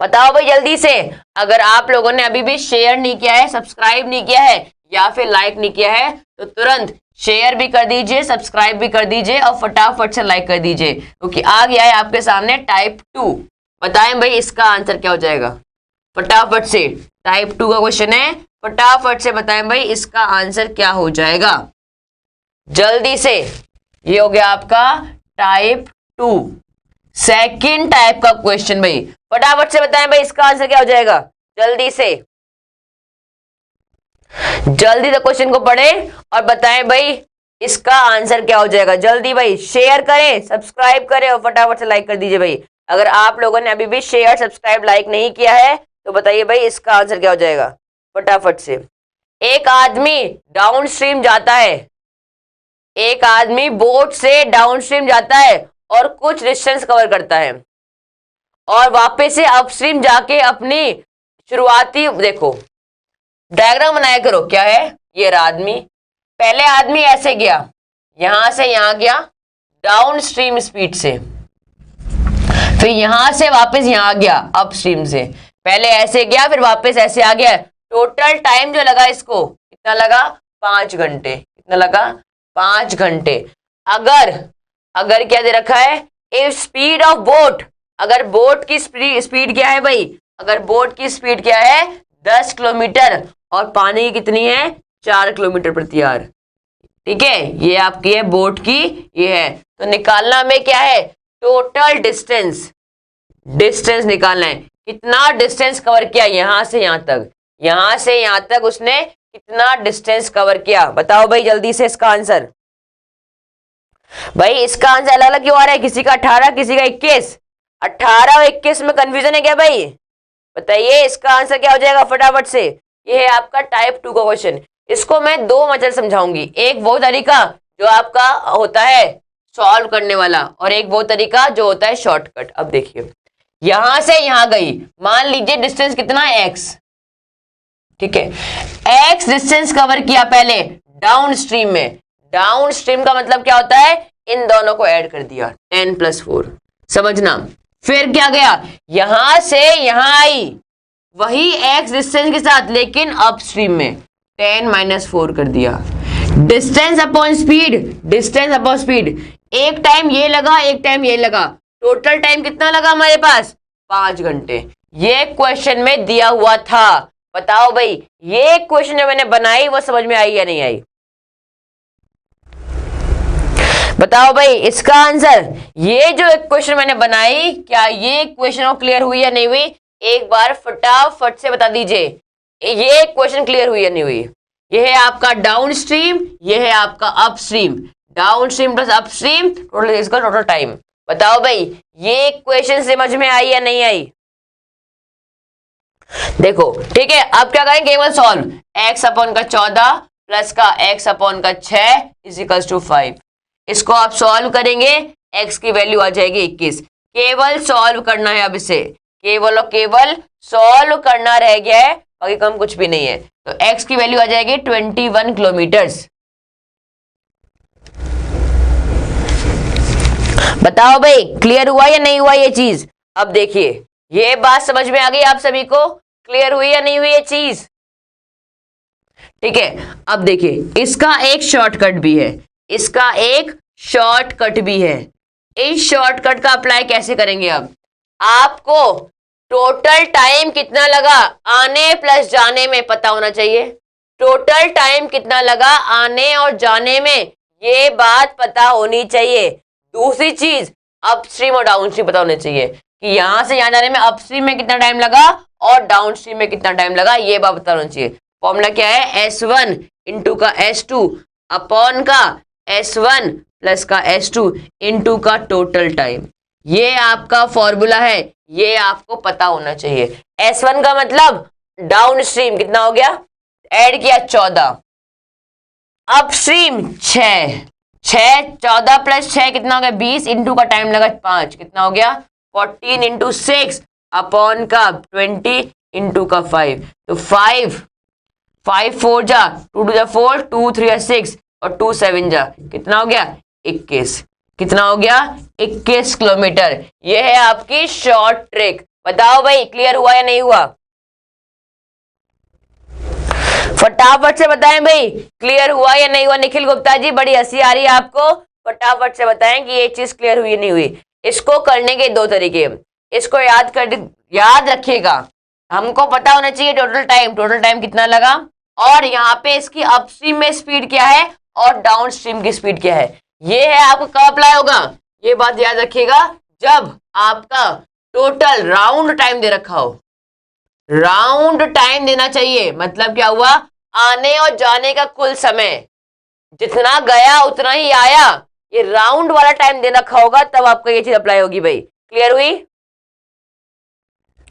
बताओ भाई जल्दी से। अगर आप लोगों ने अभी भी शेयर नहीं किया है, सब्सक्राइब नहीं किया है या फिर लाइक नहीं किया है, तो तुरंत शेयर भी कर दीजिए, सब्सक्राइब भी कर दीजिए और फटाफट से लाइक कर दीजिए, क्योंकि आ गया है आपके सामने टाइप 2। बताएं भाई इसका आंसर क्या हो जाएगा, फटाफट से। टाइप 2 का क्वेश्चन है, फटाफट से बताएं भाई इसका आंसर क्या हो जाएगा, जल्दी से। ये हो गया आपका टाइप 2, सेकंड टाइप का क्वेश्चन। भाई फटाफट से बताएं भाई इसका आंसर क्या हो जाएगा, जल्दी से। जल्दी से क्वेश्चन को पढ़ें और बताएं भाई इसका आंसर क्या हो जाएगा। जल्दी भाई शेयर करें, सब्सक्राइब करें और फटाफट से लाइक कर दीजिए। भाई अगर आप लोगों ने अभी भी शेयर सब्सक्राइब लाइक नहीं किया है तो बताइए भाई इसका आंसर क्या हो जाएगा, फटाफट से। एक आदमी डाउन स्ट्रीम जाता है, एक आदमी बोट से डाउन स्ट्रीम जाता है और कुछ डिस्टेंस कवर करता है और वापस से अपस्ट्रीम जाके अपनी शुरुआती, देखो डायग्राम बनाया करो, क्या है ये रहा आदमी, पहले आदमी ऐसे गया, यहां से यहां गया डाउन स्ट्रीम स्पीड से, फिर यहां से वापस यहां गया अपस्ट्रीम से, पहले ऐसे गया फिर वापस ऐसे आ गया। टोटल टाइम जो लगा इसको कितना लगा, 5 घंटे। कितना लगा, 5 घंटे। अगर क्या दे रखा है, इफ स्पीड ऑफ बोट, अगर बोट की स्पीड क्या है भाई, अगर बोट की स्पीड क्या है 10 किलोमीटर और पानी की कितनी है 4 किलोमीटर प्रति आवर। ठीक है, ये आपकी है बोट की, ये है, तो निकालना में क्या है, टोटल डिस्टेंस, डिस्टेंस निकालना है, कितना डिस्टेंस कवर किया यहां से यहां तक, यहां से यहां तक उसने कितना डिस्टेंस कवर किया, बताओ भाई जल्दी से इसका आंसर। भाई इसका आंसर अलग अलग क्यों आ रहा है, किसी का 18 किसी का 21, 18 और 21 में कंफ्यूजन है क्या भाई, बताइए इसका आंसर क्या हो जाएगा फटाफट से। ये है आपका टाइप 2 का क्वेश्चन। इसको मैं 2 मेथड समझाऊंगी, एक वो तरीका जो आपका होता है सॉल्व करने वाला और एक वो तरीका जो होता है शॉर्टकट। अब देखिए यहां से यहां गई, मान लीजिए डिस्टेंस कितना है x, ठीक है, x डिस्टेंस कवर किया पहले डाउन स्ट्रीम में, डाउन स्ट्रीम का मतलब क्या होता है, इन दोनों को ऐड कर दिया 10 + 4, समझना। फिर क्या गया, यहां से यहां आई वही x डिस्टेंस के साथ लेकिन अपस्ट्रीम में 10 - 4 कर दिया। Distance upon speed, distance upon speed, एक टाइम ये लगा एक टाइम ये लगा, टोटल टाइम कितना लगा हमारे पास 5 घंटे। ये क्वेश्चन में दिया हुआ था, बताओ भाई ये क्वेश्चन जो मैंने बनाई वो समझ में आई या नहीं आई, बताओ भाई इसका आंसर। ये जो एक क्वेश्चन मैंने बनाई, क्या ये क्वेश्चन क्लियर हुई या नहीं हुई, एक बार फटाफट से बता दीजिए, ये क्वेश्चन क्लियर हुई या नहीं हुई। ये है आपका डाउन स्ट्रीम, ये है आपका up stream, down stream plus up stream, total इसका टोटल टाइम। बताओ भाई ये क्वेश्चन समझ में आई या नहीं आई। देखो ठीक है, अब क्या करें, केवल सॉल्व, x/14 प्लस का x/6 = 5, इसको आप सॉल्व करेंगे, x की वैल्यू आ जाएगी 21। केवल सॉल्व करना है, अब इसे केवल और केवल सॉल्व करना रह गया है, बाकी कम कुछ भी नहीं है। तो x की वैल्यू आ जाएगी 21 किलोमीटर्स। बताओ भाई क्लियर हुआ या नहीं हुआ ये चीज। अब देखिए ये बात समझ में आ गई आप सभी को, क्लियर हुई या नहीं हुई ये चीज, ठीक है। अब देखिए इसका एक शॉर्टकट भी है, इसका एक शॉर्टकट भी है। इस शॉर्टकट का अप्लाई कैसे करेंगे, अब आपको टोटल टाइम कितना लगा आने प्लस जाने में पता होना चाहिए, टोटल टाइम कितना लगा आने और जाने में ये बात पता होनी चाहिए। दूसरी चीज अपस्ट्रीम और डाउनस्ट्रीम पता होना चाहिए कि यहां से यहां जाने में अपस्ट्रीम में कितना टाइम लगा और डाउनस्ट्रीम में कितना टाइम लगा, ये बात पता होना चाहिए। फॉर्मूला क्या है, S1 इंटू का S2 अपॉन का S1 प्लस का S2 इंटू का टोटल टाइम, ये आपका फॉर्मूला है, ये आपको पता होना चाहिए। S1 का मतलब डाउनस्ट्रीम कितना हो गया, ऐड किया 14, अपस्ट्रीम 6, 14 + 6 कितना हो गया 20 इंटू का टाइम लगा 5 कितना हो गया 14 इंटू 6 अपॉन का 20 इंटू का 5, तो 5 4 जा 2 2 4 2 3 6 और 2 7 जा कितना हो गया 21, कितना हो गया 21 किलोमीटर। ये है आपकी शॉर्ट ट्रिक। बताओ भाई क्लियर हुआ या नहीं हुआ, फटाफट से बताएं भाई क्लियर हुआ या नहीं हुआ। निखिल गुप्ता जी बड़ी हंसी आ रही है आपको, फटाफट से बताएं कि ये चीज क्लियर हुई नहीं हुई। इसको करने के 2 तरीके, इसको याद रखिएगा, हमको पता होना चाहिए टोटल टाइम कितना लगा और यहाँ पे इसकी अपस्ट्रीम में स्पीड क्या है और डाउन स्ट्रीम की स्पीड क्या है। ये है आपको कब अप्लाई होगा, ये बात याद रखिएगा जब आपका टोटल राउंड टाइम दे रखा हो, राउंड टाइम देना चाहिए, मतलब क्या हुआ आने और जाने का कुल समय जितना गया उतना ही आया, ये राउंड वाला टाइम दे रखा होगा तब आपको ये चीज अप्लाई होगी भाई। क्लियर हुई,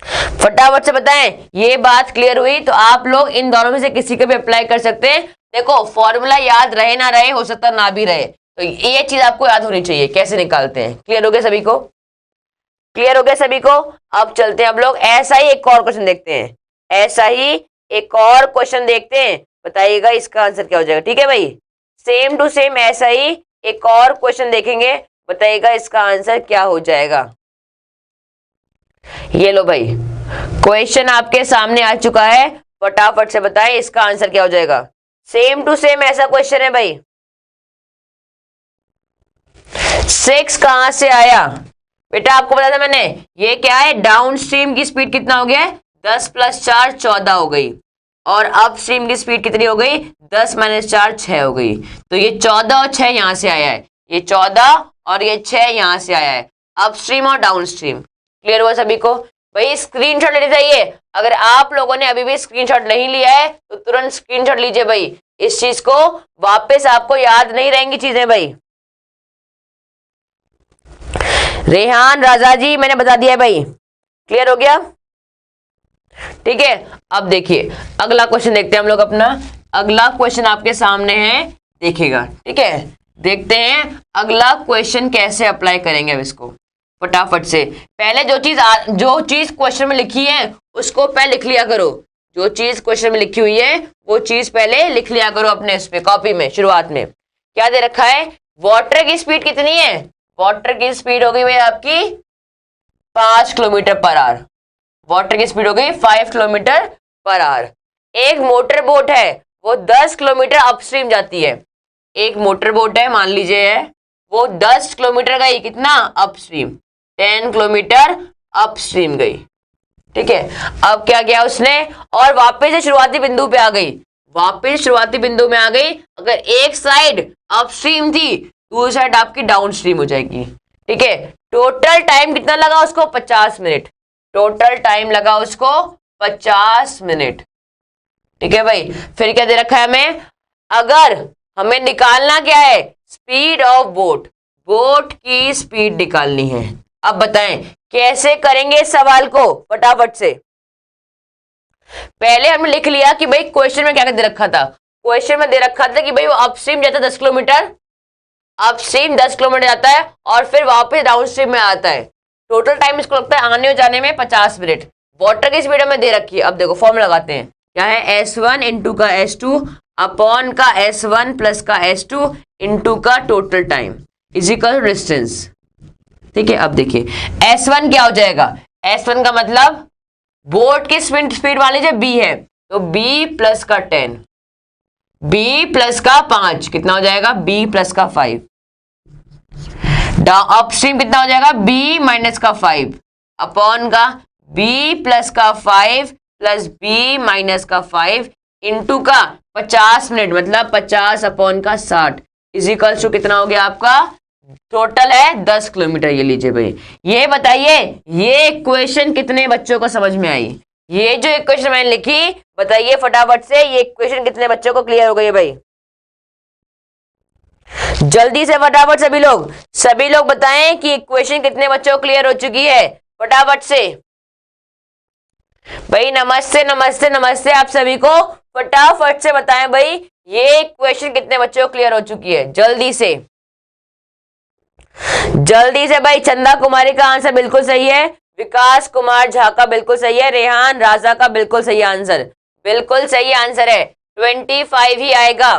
फटाफट से बताएं, ये बात क्लियर हुई? तो आप लोग इन दोनों में से किसी को भी अप्लाई कर सकते हैं। देखो फॉर्मूला याद रहे ना रहे, हो सकता ना भी रहे, तो ये चीज आपको याद होनी चाहिए कैसे निकालते हैं। क्लियर हो गया सभी को? क्लियर हो गया सभी को? अब चलते हैं हम लोग ऐसा ही एक और क्वेश्चन देखते हैं, ऐसा ही एक और क्वेश्चन देखते हैं, बताइएगा इसका आंसर क्या हो जाएगा। ठीक है भाई, सेम टू सेम ऐसा ही एक और क्वेश्चन देखेंगे, बताइएगा इसका आंसर क्या हो जाएगा। ये लो भाई, क्वेश्चन आपके सामने आ चुका है, फटाफट से बताएं इसका आंसर क्या हो जाएगा। सेम टू सेम ऐसा क्वेश्चन है भाई। 6 कहां से आया बेटा? आपको बताया था मैंने, ये क्या है, डाउन स्ट्रीम की स्पीड कितना हो गया है, 10 + 4 14 हो गई, और अप स्ट्रीम की स्पीड कितनी हो गई, 10 - 4 6 हो गई। तो ये 14 और 6 यहां से आया है, ये 14 और ये 6 यहां से आया है, अप स्ट्रीम और डाउन स्ट्रीम। क्लियर हुआ सभी को? भाई स्क्रीनशॉट लेने चाहिए, अगर आप लोगों ने अभी भी स्क्रीनशॉट नहीं लिया है तो तुरंत स्क्रीनशॉट लीजिए भाई, इस चीज को वापस आपको याद नहीं रहेंगी चीजें भाई। रेहान राजा जी मैंने बता दिया है भाई, क्लियर हो गया? ठीक है, अब देखिए अगला क्वेश्चन देखते हैं हम लोग अपना। अगला क्वेश्चन आपके सामने है, देखिएगा। ठीक है, देखते हैं अगला क्वेश्चन कैसे अप्लाई करेंगे अब इसको फटाफट से। पहले जो चीज क्वेश्चन में लिखी है उसको पहले लिख लिया करो, जो चीज क्वेश्चन में लिखी हुई है वो चीज पहले लिख लिया करो अपने इस पे कॉपी में। शुरुआत में क्या दे रखा है, वाटर की स्पीड कितनी है, वाटर की स्पीड हो गई भाई आपकी 5 km/h। वाटर की स्पीड हो गई 5 km/h। एक मोटर बोट है वो 10 किलोमीटर अपस्ट्रीम जाती है, एक मोटर बोट है मान लीजिए है, वो 10 किलोमीटर गई, कितना अपस्ट्रीम, 10 किलोमीटर अपस्ट्रीम गई। ठीक है, अब क्या किया उसने, और वापस से शुरुआती बिंदु पे आ गई, वापस शुरुआती बिंदु में आ गई। अगर एक साइड अपस्ट्रीम थी दूसरी साइड आपकी डाउन स्ट्रीम हो जाएगी। ठीक है, टोटल टाइम कितना लगा उसको, 50 मिनट, टोटल टाइम लगा उसको 50 मिनट। ठीक है भाई, फिर क्या दे रखा है हमें, अगर हमें निकालना क्या है, स्पीड ऑफ बोट, बोट की स्पीड निकालनी है। अब बताएं कैसे करेंगे इस सवाल को फटाफट से। पहले हमने लिख लिया कि भाई क्वेश्चन में क्या दे रखा था, क्वेश्चन में दे रखा था कि भाई वो अपस्ट्रीम जाता है 10 किलोमीटर, अपस्ट्रीम 10 किलोमीटर जाता है और फिर वापस डाउन स्ट्रीम में आता है। टोटल टाइम इसको लगता है आने और जाने में 50 मिनट। वाटर की स्पीड हमें दे रखी है, अब देखो फॉर्मूला लगाते हैं, क्या है, S1 इंटू का S2 अपॉन का S1 प्लस का S2 इंटू का total time is equal to distance. ठीक है, अब देखिए S1 क्या हो जाएगा, S1 का मतलब बोट की स्पीड मान लीजिए B है, तो B प्लस का 10, B प्लस का 5 कितना हो जाएगा, B प्लस का 5, अपस्ट्रीम कितना हो जाएगा, B माइनस का 5 अपॉन का B प्लस का 5 प्लस B माइनस का 5 इंटू का 50 मिनट मतलब 50 अपॉन का 60 इज इक्वल टू कितना हो गया आपका, टोटल है 10 किलोमीटर। ये लीजिए भाई, ये बताइए ये इक्वेशन कितने बच्चों को समझ में आई, ये जो इक्वेशन मैंने लिखी बताइए फटाफट से, ये इक्वेशन कितने बच्चों को क्लियर हो गई है भाई, जल्दी से फटाफट सभी लोग बताएं कि इक्वेशन कितने बच्चों को क्लियर हो चुकी है फटाफट से भाई। नमस्ते नमस्ते नमस्ते आप सभी को, फटाफट से बताएं भाई ये इक्वेशन कितने बच्चों को क्लियर हो चुकी है, जल्दी से भाई। चंदा कुमारी का आंसर बिल्कुल सही है, विकास कुमार झा का बिल्कुल सही है, रेहान राजा का बिल्कुल सही आंसर, बिल्कुल सही आंसर है 25 ही आएगा।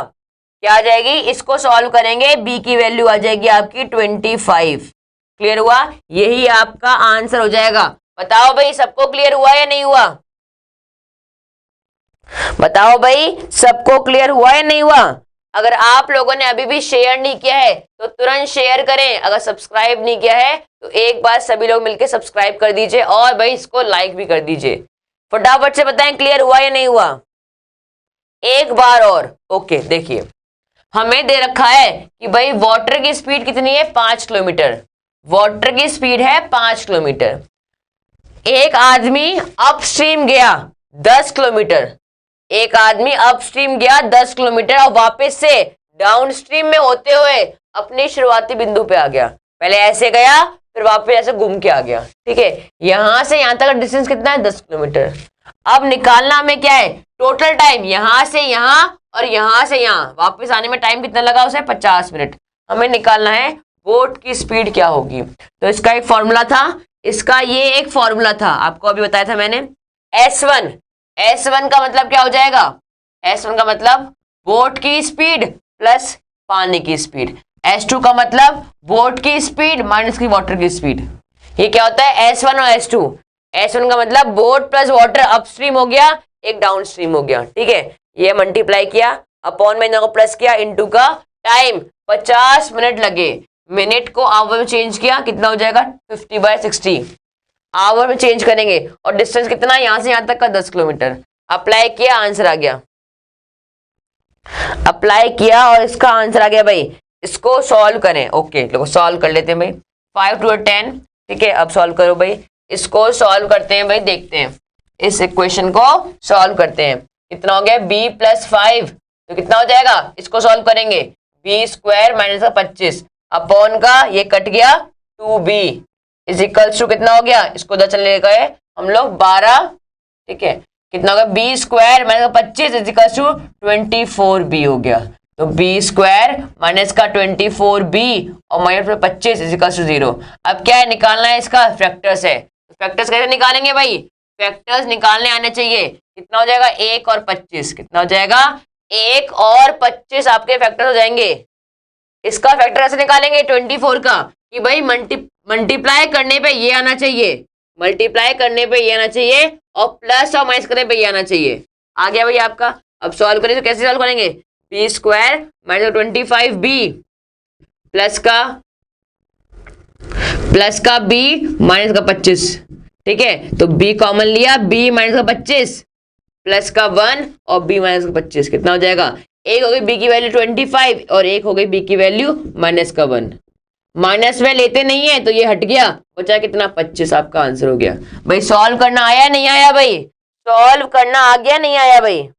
क्या आ जाएगी, इसको सॉल्व करेंगे बी की वैल्यू आ जाएगी आपकी 25। क्लियर हुआ, यही आपका आंसर हो जाएगा। बताओ भाई सबको क्लियर हुआ या नहीं हुआ, बताओ भाई सबको क्लियर हुआ या नहीं हुआ। अगर आप लोगों ने अभी भी शेयर नहीं किया है तो तुरंत शेयर करें, अगर सब्सक्राइब नहीं किया है तो एक बार सभी लोग मिलकर सब्सक्राइब कर दीजिए और भाई इसको लाइक भी कर दीजिए। फटाफट से बताएं क्लियर हुआ या नहीं हुआ, एक बार और। ओके, देखिए हमें दे रखा है कि भाई वाटर की स्पीड कितनी है, 5 किलोमीटर, वाटर की स्पीड है 5 किलोमीटर। एक आदमी अपस्ट्रीम गया 10 किलोमीटर, एक आदमी अपस्ट्रीम गया 10 किलोमीटर और वापस से डाउनस्ट्रीम में होते हुए अपने शुरुआती बिंदु पे आ गया। पहले ऐसे गया फिर वापस ऐसे घूम के आ गया। ठीक है, यहां से यहां तक का डिस्टेंस कितना है? 10 किलोमीटर। अब निकालना हमें क्या है? टोटल टाइम, यहां से यहां और यहां से यहां वापस आने में टाइम कितना लगा उसे? 50 मिनट। हमें निकालना है बोट की स्पीड क्या होगी। तो इसका एक फॉर्मूला था, इसका ये एक फॉर्मूला था, आपको अभी बताया था मैंने। S1, S1 का मतलब क्या हो जाएगा? S1 का मतलब बोट की स्पीड प्लस पानी की स्पीड। S2 का मतलब बोट की स्पीड माइनस की वाटर की स्पीड। ये क्या होता है? S1 और S2। S1 का मतलब बोट प्लस वाटर अपस्ट्रीम हो गया, एक डाउन स्ट्रीम हो गया। ठीक है, ये मल्टीप्लाई किया, अपॉन में को प्लस किया, इनटू का टाइम 50 मिनट लगे, मिनट को आवर में चेंज किया, कितना हो जाएगा? 50/60 आवर में चेंज करेंगे। और डिस्टेंस कितना? यहां से यहां तक का 10 किलोमीटर। अप्लाई किया, आंसर आ गया। अप्लाई किया और इसका आंसर आ गया भाई। इसको सॉल्व करें। ओके, लोगों सॉल्व कर लेते हैं भाई। 5 2 10। ठीक है, अब सॉल्व करो भाई, इसको सॉल्व करते हैं भाई, देखते हैं इस इक्वेशन को सॉल्व करते हैं। कितना हो गया? b + 5, तो कितना हो जाएगा? इसको सॉल्व करेंगे, b² माइनस का 25 अपॉन का ये कट गया 2b इज इक्वल्स टू कितना हो गया? इसको 10 चले गए हम लोग 12। ठीक है, कितना होगा? b² माइनस का 25 इज इक्वल्स टू 24b हो गया। तो b² माइनस का 24b और माइनस 25 इज इक्वल्स टू 0। अब क्या है? निकालना है इसका फैक्टर्स है। फैक्टर्स कैसे निकालेंगे भाई? फैक्टर्स निकालने आने चाहिए। कितना हो जाएगा? 1 और 25। कितना हो जाएगा? 1 और 25 आपके फैक्टर हो जाएंगे। इसका फैक्टर ऐसे निकालेंगे 24 का कि भाई मल्टीप्लाई करने पे ये आना चाहिए, मल्टीप्लाई करने पे ये आना चाहिए और प्लस और माइनस करने पे ये आना चाहिए। आ गया भाई आपका। अब सॉल्व करें तो कैसे सॉल्व करेंगे? b² माइनस 25b प्लस का b माइनस का 25। ठीक है, तो b कॉमन लिया, b माइनस का 25 प्लस का 1 और b माइनस का 25। कितना हो जाएगा? एक हो गई b की वैल्यू 25 और एक हो गई b की वैल्यू माइनस का 1। माइनस में लेते नहीं है तो ये हट गया, बचा कितना? 25। आपका आंसर हो गया भाई। सॉल्व करना आया नहीं आया भाई? सॉल्व करना आ गया नहीं आया भाई?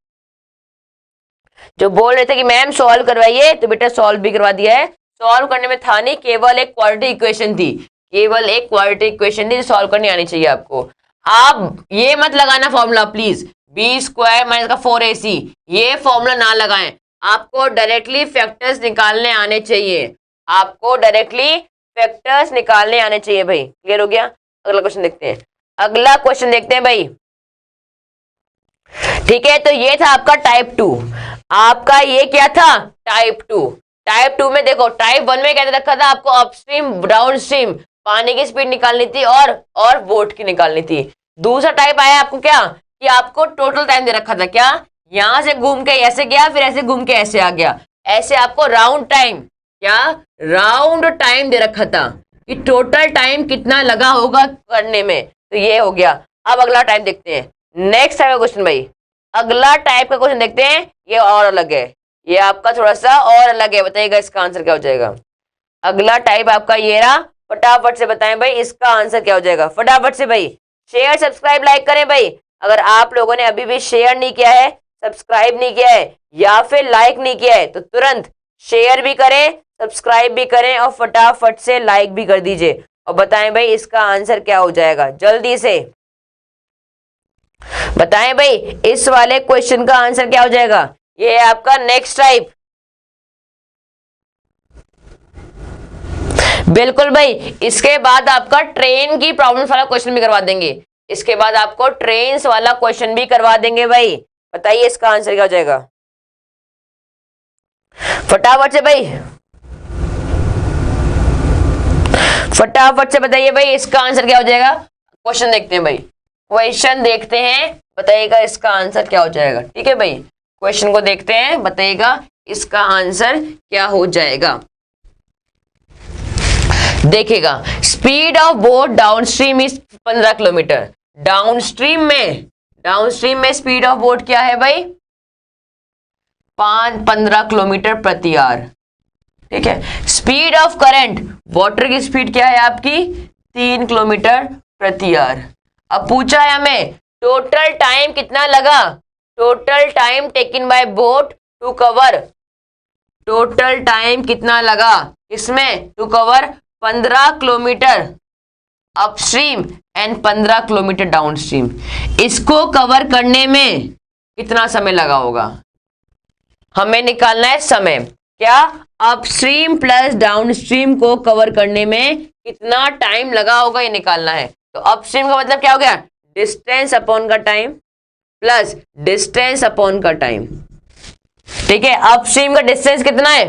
जो बोल रहे थे कि मैम सॉल्व करवाइए, तो बेटा सॉल्व भी करवा दिया है। सॉल्व करने में था नहीं, केवल एक क्वाड्रेटिक इक्वेशन थी, केवल एक क्वाड्रेटिक इक्वेशन थी, सॉल्व करनी आनी चाहिए आपको। आप ये मत लगाना फॉर्मूला प्लीज, b² माइनस का 4ac, ये फॉर्मूला ना लगाएं। आपको डायरेक्टली फैक्टर्स निकालने आने चाहिए, आपको डायरेक्टली फैक्टर्स निकालने आने चाहिए भाई। क्लियर हो गया? अगला क्वेश्चन देखते हैं, अगला क्वेश्चन देखते हैं भाई। ठीक है, तो ये था आपका टाइप 2। आपका ये क्या था? टाइप 2। टाइप 2 में देखो, टाइप 1 में क्या दे रखा था आपको? अपस्ट्रीम डाउन स्ट्रीम पानी की स्पीड निकालनी थी और बोट की निकालनी थी। दूसरा टाइप आया आपको क्या? कि आपको टोटल टाइम दे रखा था। क्या? यहां से घूम के ऐसे गया, फिर ऐसे घूम के ऐसे आ गया, ऐसे आपको राउंड टाइम, क्या राउंड टाइम दे रखा था कि टोटल टाइम कितना लगा होगा करने में। तो ये हो गया। अब अगला टाइप देखते हैं, नेक्स्ट टाइप का क्वेश्चन भाई। अगला टाइप का क्वेश्चन देखते हैं, ये और अलग है, ये आपका थोड़ा सा और अलग है। बताइएगा इसका आंसर क्या हो जाएगा। अगला टाइप आपका ये रहा, फटाफट से बताएं भाई इसका आंसर क्या हो जाएगा। फटाफट से भाई शेयर सब्सक्राइब लाइक करें भाई। अगर आप लोगों ने अभी भी शेयर नहीं किया है, सब्सक्राइब नहीं किया है या फिर लाइक नहीं किया है, तो तुरंत शेयर भी करें, सब्सक्राइब भी करें और फटाफट से लाइक भी कर दीजिए और बताएं भाई इसका आंसर क्या हो जाएगा। जल्दी से बताएं भाई इस वाले क्वेश्चन का आंसर क्या हो जाएगा। ये है आपका नेक्स्ट टाइप। बिल्कुल भाई, इसके बाद आपका ट्रेन की प्रॉब्लम्स वाला क्वेश्चन भी करवा देंगे, इसके बाद आपको ट्रेन्स वाला क्वेश्चन भी करवा देंगे भाई। बताइए इसका आंसर क्या हो जाएगा फटाफट से भाई, फटाफट से बताइए भाई इसका आंसर क्या हो जाएगा। क्वेश्चन देखते हैं भाई, क्वेश्चन देखते हैं, बताइएगा इसका आंसर क्या हो जाएगा। ठीक है भाई, क्वेश्चन को देखते हैं, बताइएगा इसका आंसर क्या हो जाएगा। देखिएगा, speed of boat downstream is 15 kilometre. Downstream में स्पीड ऑफ बोट क्या है भाई? 15 किलोमीटर प्रति आवर। ठीक है, स्पीड ऑफ करंट, वाटर की स्पीड क्या है आपकी? 3 किलोमीटर प्रति आवर। अब पूछा है हमें टोटल टाइम कितना लगा, total time taken by boat to cover, total time कितना लगा इसमें to cover 15 kilometre. Upstream and 15 kilometre downstream. इसको कवर करने में कितना समय लगा होगा, हमें निकालना है समय। क्या अपस्ट्रीम प्लस डाउनस्ट्रीम को कवर करने में कितना टाइम लगा होगा ये निकालना है। तो अपस्ट्रीम का मतलब क्या हो गया, डिस्टेंस अपॉन का टाइम प्लस डिस्टेंस अपॉन का टाइम। ठीक है, अपस्ट्रीम का डिस्टेंस कितना है,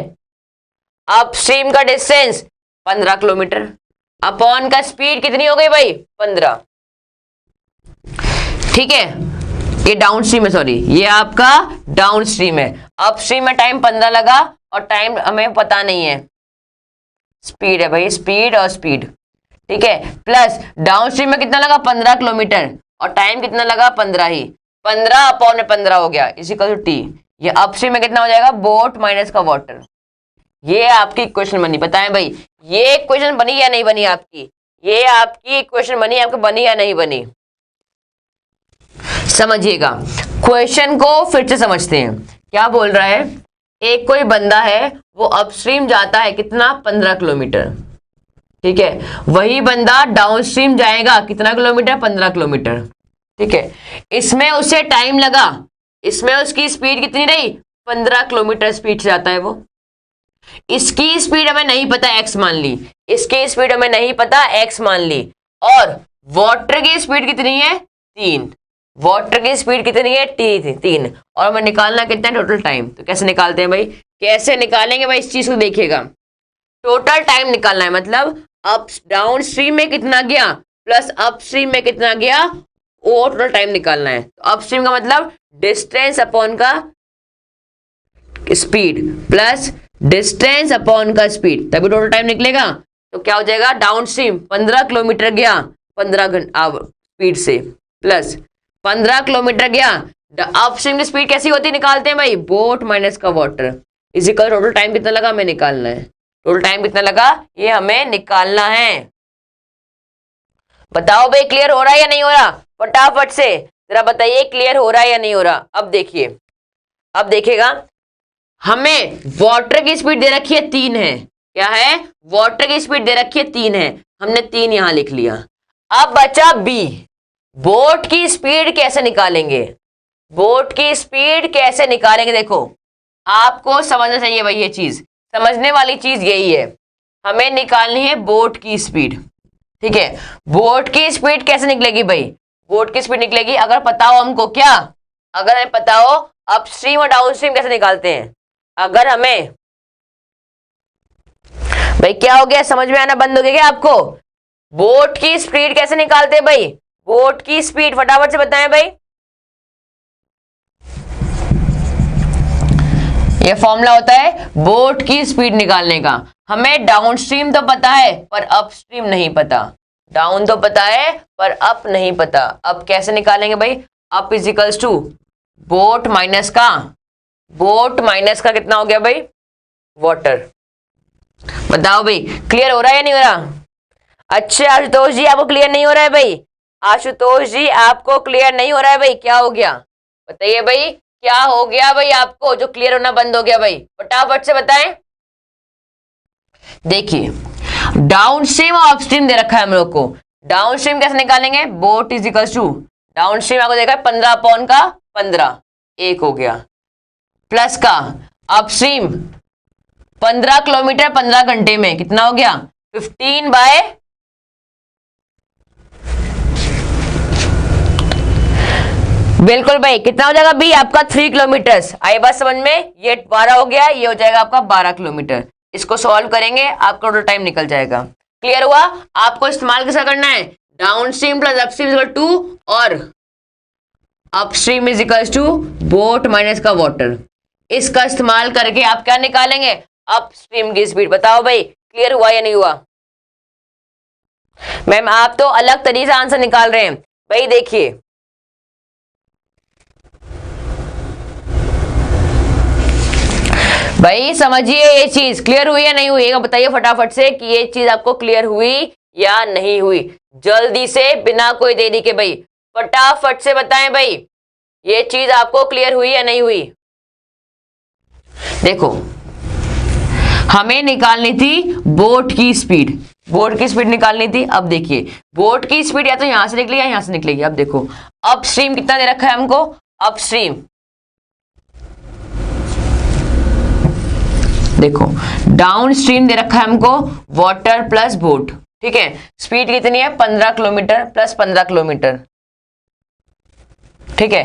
अपस्ट्रीम का डिस्टेंस 15 किलोमीटर अपॉन का स्पीड कितनी हो गई भाई 15। ठीक है, ये डाउनस्ट्रीम है, सॉरी ये आपका डाउनस्ट्रीम है। अपस्ट्रीम में टाइम 15 लगा और टाइम हमें पता नहीं है, स्पीड है भाई, स्पीड और स्पीड। ठीक है, प्लस डाउनस्ट्रीम में कितना लगा 15 किलोमीटर और टाइम कितना लगा 15 ही, 15 अपॉन 15 हो गया इज इक्वल टू टी। ये अपस्ट्रीम में कितना हो जाएगा, बोट माइनस का वाटर। ये आपकी इक्वेशन बनी, बताएं भाई ये इक्वेशन बनी या नहीं बनी आपकी, ये आपकी इक्वेशन बनी, आपकी बनी या नहीं बनी, समझिएगा। क्वेश्चन को फिर से समझते हैं। क्या बोल रहा है, एक कोई बंदा है वो अपस्ट्रीम जाता है कितना 15 किलोमीटर। ठीक है, वही बंदा डाउनस्ट्रीम जाएगा कितना किलोमीटर 15 किलोमीटर। ठीक है, इसमें उसे टाइम लगा, इसमें उसकी स्पीड कितनी रही 15 किलोमीटर स्पीड से जाता है वो। इसकी स्पीड हमें नहीं पता एक्स मान ली, इसकी स्पीड हमें नहीं पता एक्स मान ली, और वाटर की स्पीड कितनी है 3, वाटर की स्पीड कितनी है 3, और हमें निकालना कितना है टोटल टाइम। तो कैसे निकालते हैं भाई, कैसे निकालेंगे भाई, इस चीज को देखिएगा। टोटल टाइम निकालना है, मतलब अप डाउन स्ट्रीम में कितना गया प्लस अपस्ट्रीम में कितना गया, वो टोटल टाइम निकालना है। तो अपस्ट्रीम का मतलब डिस्टेंस अपॉन का स्पीड प्लस डिस्टेंस अपॉन का स्पीड, तभी टोटल टाइम निकलेगा। तो क्या हो जाएगा, डाउन स्ट्रीम 15 किलोमीटर गया 15 घंटा स्पीड से, प्लस 15 किलोमीटर गया। अपस्ट्रीम की स्पीड कैसी होती है निकालते हैं भाई, बोट माइनस का water is equal total time कितना लगा हमें निकालना है, टोटल टाइम कितना लगा ये हमें निकालना है। बताओ भाई क्लियर हो रहा है या नहीं हो रहा, फटाफट से जरा बताइए क्लियर हो रहा है या नहीं हो रहा। अब देखिए, अब देखिएगा, हमें वाटर की स्पीड दे रखी है 3 है, क्या है वाटर की स्पीड दे रखी है 3 है, हमने 3 यहां लिख लिया। अब बचा बी, बोट की स्पीड कैसे निकालेंगे, बोट की स्पीड कैसे निकालेंगे। देखो आपको समझना चाहिए भाई, ये चीज समझने वाली चीज यही है, हमें निकालनी है बोट की स्पीड। ठीक है, बोट की स्पीड कैसे निकलेगी भाई, बोट की स्पीड निकलेगी अगर पता हो हमको, क्या अगर हमें पता हो अपस्ट्रीम और डाउनस्ट्रीम कैसे निकालते हैं। अगर हमें भाई क्या हो गया, समझ में आना बंद हो गया क्या आपको, बोट की स्पीड कैसे निकालते हैं भाई, बोट की स्पीड फटाफट से बताएं भाई। ये फॉर्मूला होता है बोट की स्पीड निकालने का। हमें डाउनस्ट्रीम तो पता है पर अपस्ट्रीम नहीं पता, डाउन तो पता है पर अप नहीं पता। अब कैसे निकालेंगे भाई, up is equals to boat minus का, बोट माइनस का कितना हो गया भाई वाटर। बताओ भाई क्लियर हो रहा है या नहीं हो रहा। अच्छा आशुतोष जी आपको क्लियर नहीं हो रहा है भाई, आशुतोष जी आपको क्लियर नहीं हो रहा है भाई, क्या हो गया बताइए भाई, क्या हो गया भाई आपको जो क्लियर होना बंद हो गया भाई, फटाफट से बताएं। देखिए डाउनस्ट्रीम और अपस्ट्रीम दे रखा है हम लोग को, डाउनस्ट्रीम कैसे निकालेंगे, boat is equal to downstream आपको देखा है 15 अपॉन का 15 1 हो गया, प्लस का अपस्ट्रीम 15 किलोमीटर 15 घंटे में कितना हो गया 15 बाय बिल्कुल भाई कितना हो जाएगा बी आपका 3 किलोमीटर। आई बात समझ में, ये 12 हो गया, ये हो जाएगा आपका 12 किलोमीटर। इसको सॉल्व करेंगे आपका टोटल टाइम निकल जाएगा। क्लियर हुआ। आपको इस्तेमाल कैसा करना है, downstream plus upstream is equal to और upstream is equal to boat minus का वाटर। इसका इस्तेमाल करके आप क्या निकालेंगे, अपस्ट्रीम की स्पीड। बताओ भाई क्लियर हुआ या नहीं हुआ। मैम आप तो अलग तरीके से आंसर निकाल रहे हैं भाई। देखिए भाई समझिए, ये चीज क्लियर हुई या नहीं हुई, बताइए फटाफट से कि ये चीज आपको क्लियर हुई या नहीं हुई। जल्दी से बिना कोई देरी के भाई फटाफट से बताएं भाई, ये चीज आपको क्लियर हुई या नहीं हुई। देखो हमें निकालनी थी बोट की स्पीड, बोट की स्पीड निकालनी थी। अब देखिए बोट की स्पीड या तो यहां से निकलेगी या यहां से निकलेगी। अब देखो अपस्ट्रीम कितना दे रखा है हमको, अपस्ट्रीम देखो, डाउन स्ट्रीम दे रखा है हमको वाटर प्लस बोट, ठीक है। स्पीड कितनी है 15 किलोमीटर प्लस 15 किलोमीटर, ठीक है।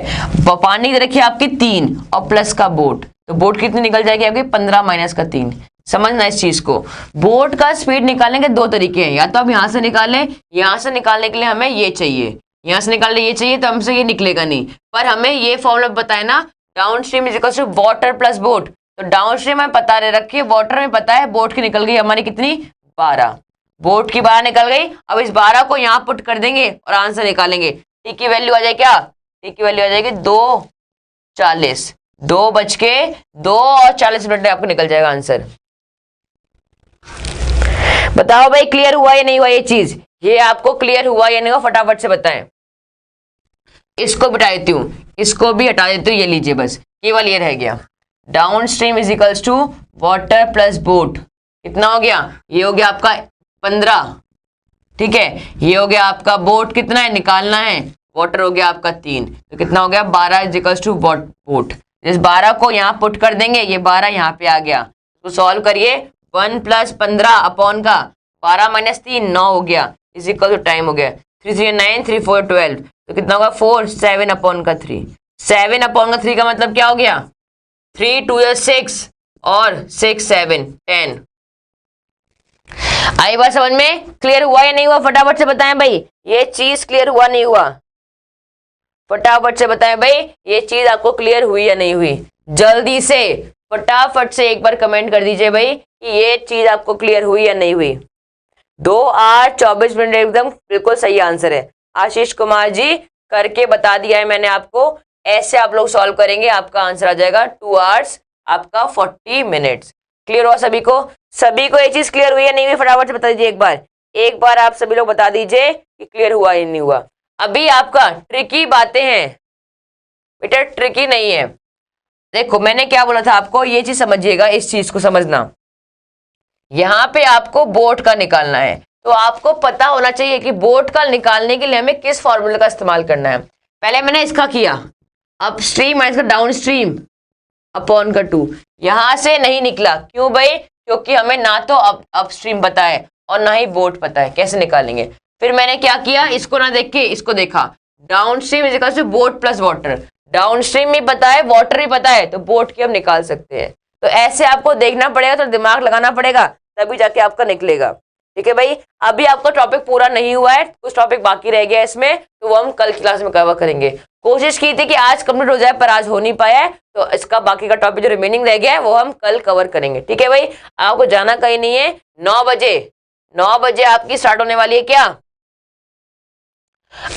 पानी दे रखी है आपकी 3 और प्लस का बोट, तो बोट कितनी निकल जाएगी आपकी 15 माइनस का 3। समझना इस चीज को, बोट का स्पीड निकालने के दो तरीके हैं, या तो आप यहां से निकालें, यहां से निकालने के लिए हमें ये चाहिए, यहां से निकालने ये चाहिए तो हमसे ये निकलेगा नहीं, पर हमें ये फॉर्मूला बताए ना, downstream is equal to water plus boat. तो डाउन स्ट्रीम में पता रहे रखिए, वाटर में पता है, बोट की निकल गई हमारी कितनी 12, बोट की 12 निकल गई। अब इस 12 को यहाँ पुट कर देंगे और आंसर निकालेंगे। टी की वैल्यू आ जाएगी क्या, टी की वैल्यू आ जाएगी 2:40, 2:40 आपको निकल जाएगा आंसर। बताओ भाई क्लियर हुआ या नहीं हुआ ये चीज, ये आपको क्लियर हुआ या नहीं हुआ, फटाफट से बताएं। इसको भी हटा देती हूँ, इसको भी हटा देती हूँ, ये लीजिए बस केवल ये रह गया। Downstream is equals to water plus boat, कितना हो गया, ये हो गया आपका 15, ठीक है। ये हो गया आपका बोट कितना है निकालना है, वाटर हो गया आपका 3, तो कितना हो गया 12 इज इक्वल्स टू बोट। इस 12 को यहाँ पुट कर देंगे, ये 12 यहाँ पे आ गया, तो सॉल्व करिए। 1 + 15 अपॉन का 12 - 3 9 हो गया, इज इक्वल टू टाइम हो गया 3 3 9 3 4 12, तो कितना होगा 4 7 अपॉन का 3, 7 अपॉन का 3 का मतलब क्या हो गया 3 2 6 और 6 7 10। आई बात समझ में, क्लियर हुआ या नहीं हुआ, फटाफट से बताएं भाई ये चीज क्लियर हुआ नहीं हुआ, फटाफट से बताएं भाई ये चीज आपको क्लियर हुई या नहीं हुई, जल्दी से फटाफट से एक बार कमेंट कर दीजिए भाई कि ये चीज आपको क्लियर हुई या नहीं हुई। 2:24 एकदम बिल्कुल सही आंसर है। आशीष कुमार जी करके बता दिया है मैंने आपको, ऐसे आप लोग सॉल्व करेंगे आपका आंसर आ जाएगा 2 hours आपका 40 minutes। क्लियर हुआ सभी को, सभी को ये चीज क्लियर हुई या नहीं हुई, फटाफट से बता दीजिए एक बार आप सभी लोग बता दीजिए कि क्लियर हुआ या नहीं हुआ। अभी आपका ट्रिकी बातें हैं बेटा, ट्रिकी नहीं है। देखो मैंने क्या बोला था आपको, ये चीज समझिएगा, इस चीज को समझना। यहाँ पे आपको बोट का निकालना है, तो आपको पता होना चाहिए कि बोट का निकालने के लिए हमें किस फॉर्मूले का इस्तेमाल करना है। पहले मैंने इसका किया अप स्ट्रीम माइनस का डाउन स्ट्रीम अपॉन का 2, यहां से नहीं निकला, क्यों भाई, क्योंकि हमें ना तो अप स्ट्रीम पता है और ना ही बोट पता है, कैसे निकालेंगे। फिर मैंने क्या किया, इसको ना देख के इसको देखा, downstream is equal to boat plus water, downstream भी पता है वाटर भी पता है, तो बोट की हम निकाल सकते हैं। तो ऐसे आपको देखना पड़ेगा, तो दिमाग लगाना पड़ेगा, तभी जाके आपका निकलेगा। ठीक है भाई, अभी आपका टॉपिक पूरा नहीं हुआ है, कुछ टॉपिक बाकी रह गया इसमें, तो वो हम कल क्लास में कवर करेंगे। कोशिश की थी कि आज कंप्लीट हो जाए, पर आज हो नहीं पाया है, तो इसका बाकी का टॉपिक जो रिमेनिंग रह गया है वो हम कल कवर करेंगे। ठीक है भाई, आपको जाना कहीं नहीं है। 9 बजे आपकी स्टार्ट होने वाली है क्या,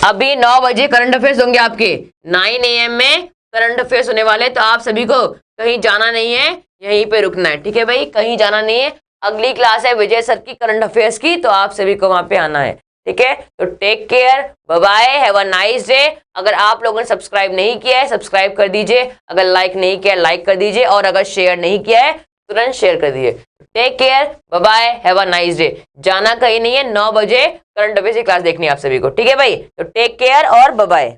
अभी 9 बजे करंट अफेयर्स होंगे आपके, 9 AM में करंट अफेयर्स होने वाले, तो आप सभी को कहीं जाना नहीं है, यहीं पे रुकना है। ठीक है भाई, कहीं जाना नहीं है। अगली क्लास है विजय सर की करंट अफेयर्स की, तो आप सभी को वहां पे आना है। ठीक है, तो take care, bye bye, have a nice day. अगर आप लोगों ने सब्सक्राइब नहीं किया है सब्सक्राइब कर दीजिए, अगर लाइक नहीं किया है लाइक कर दीजिए, और अगर शेयर नहीं किया है तुरंत शेयर कर दीजिए। Take care, bye bye, have a nice day. जाना कहीं नहीं है, 9 बजे करंट अफेयर्स की क्लास देखनी है आप सभी को। ठीक है भाई, तो टेक केयर और बाय बाय।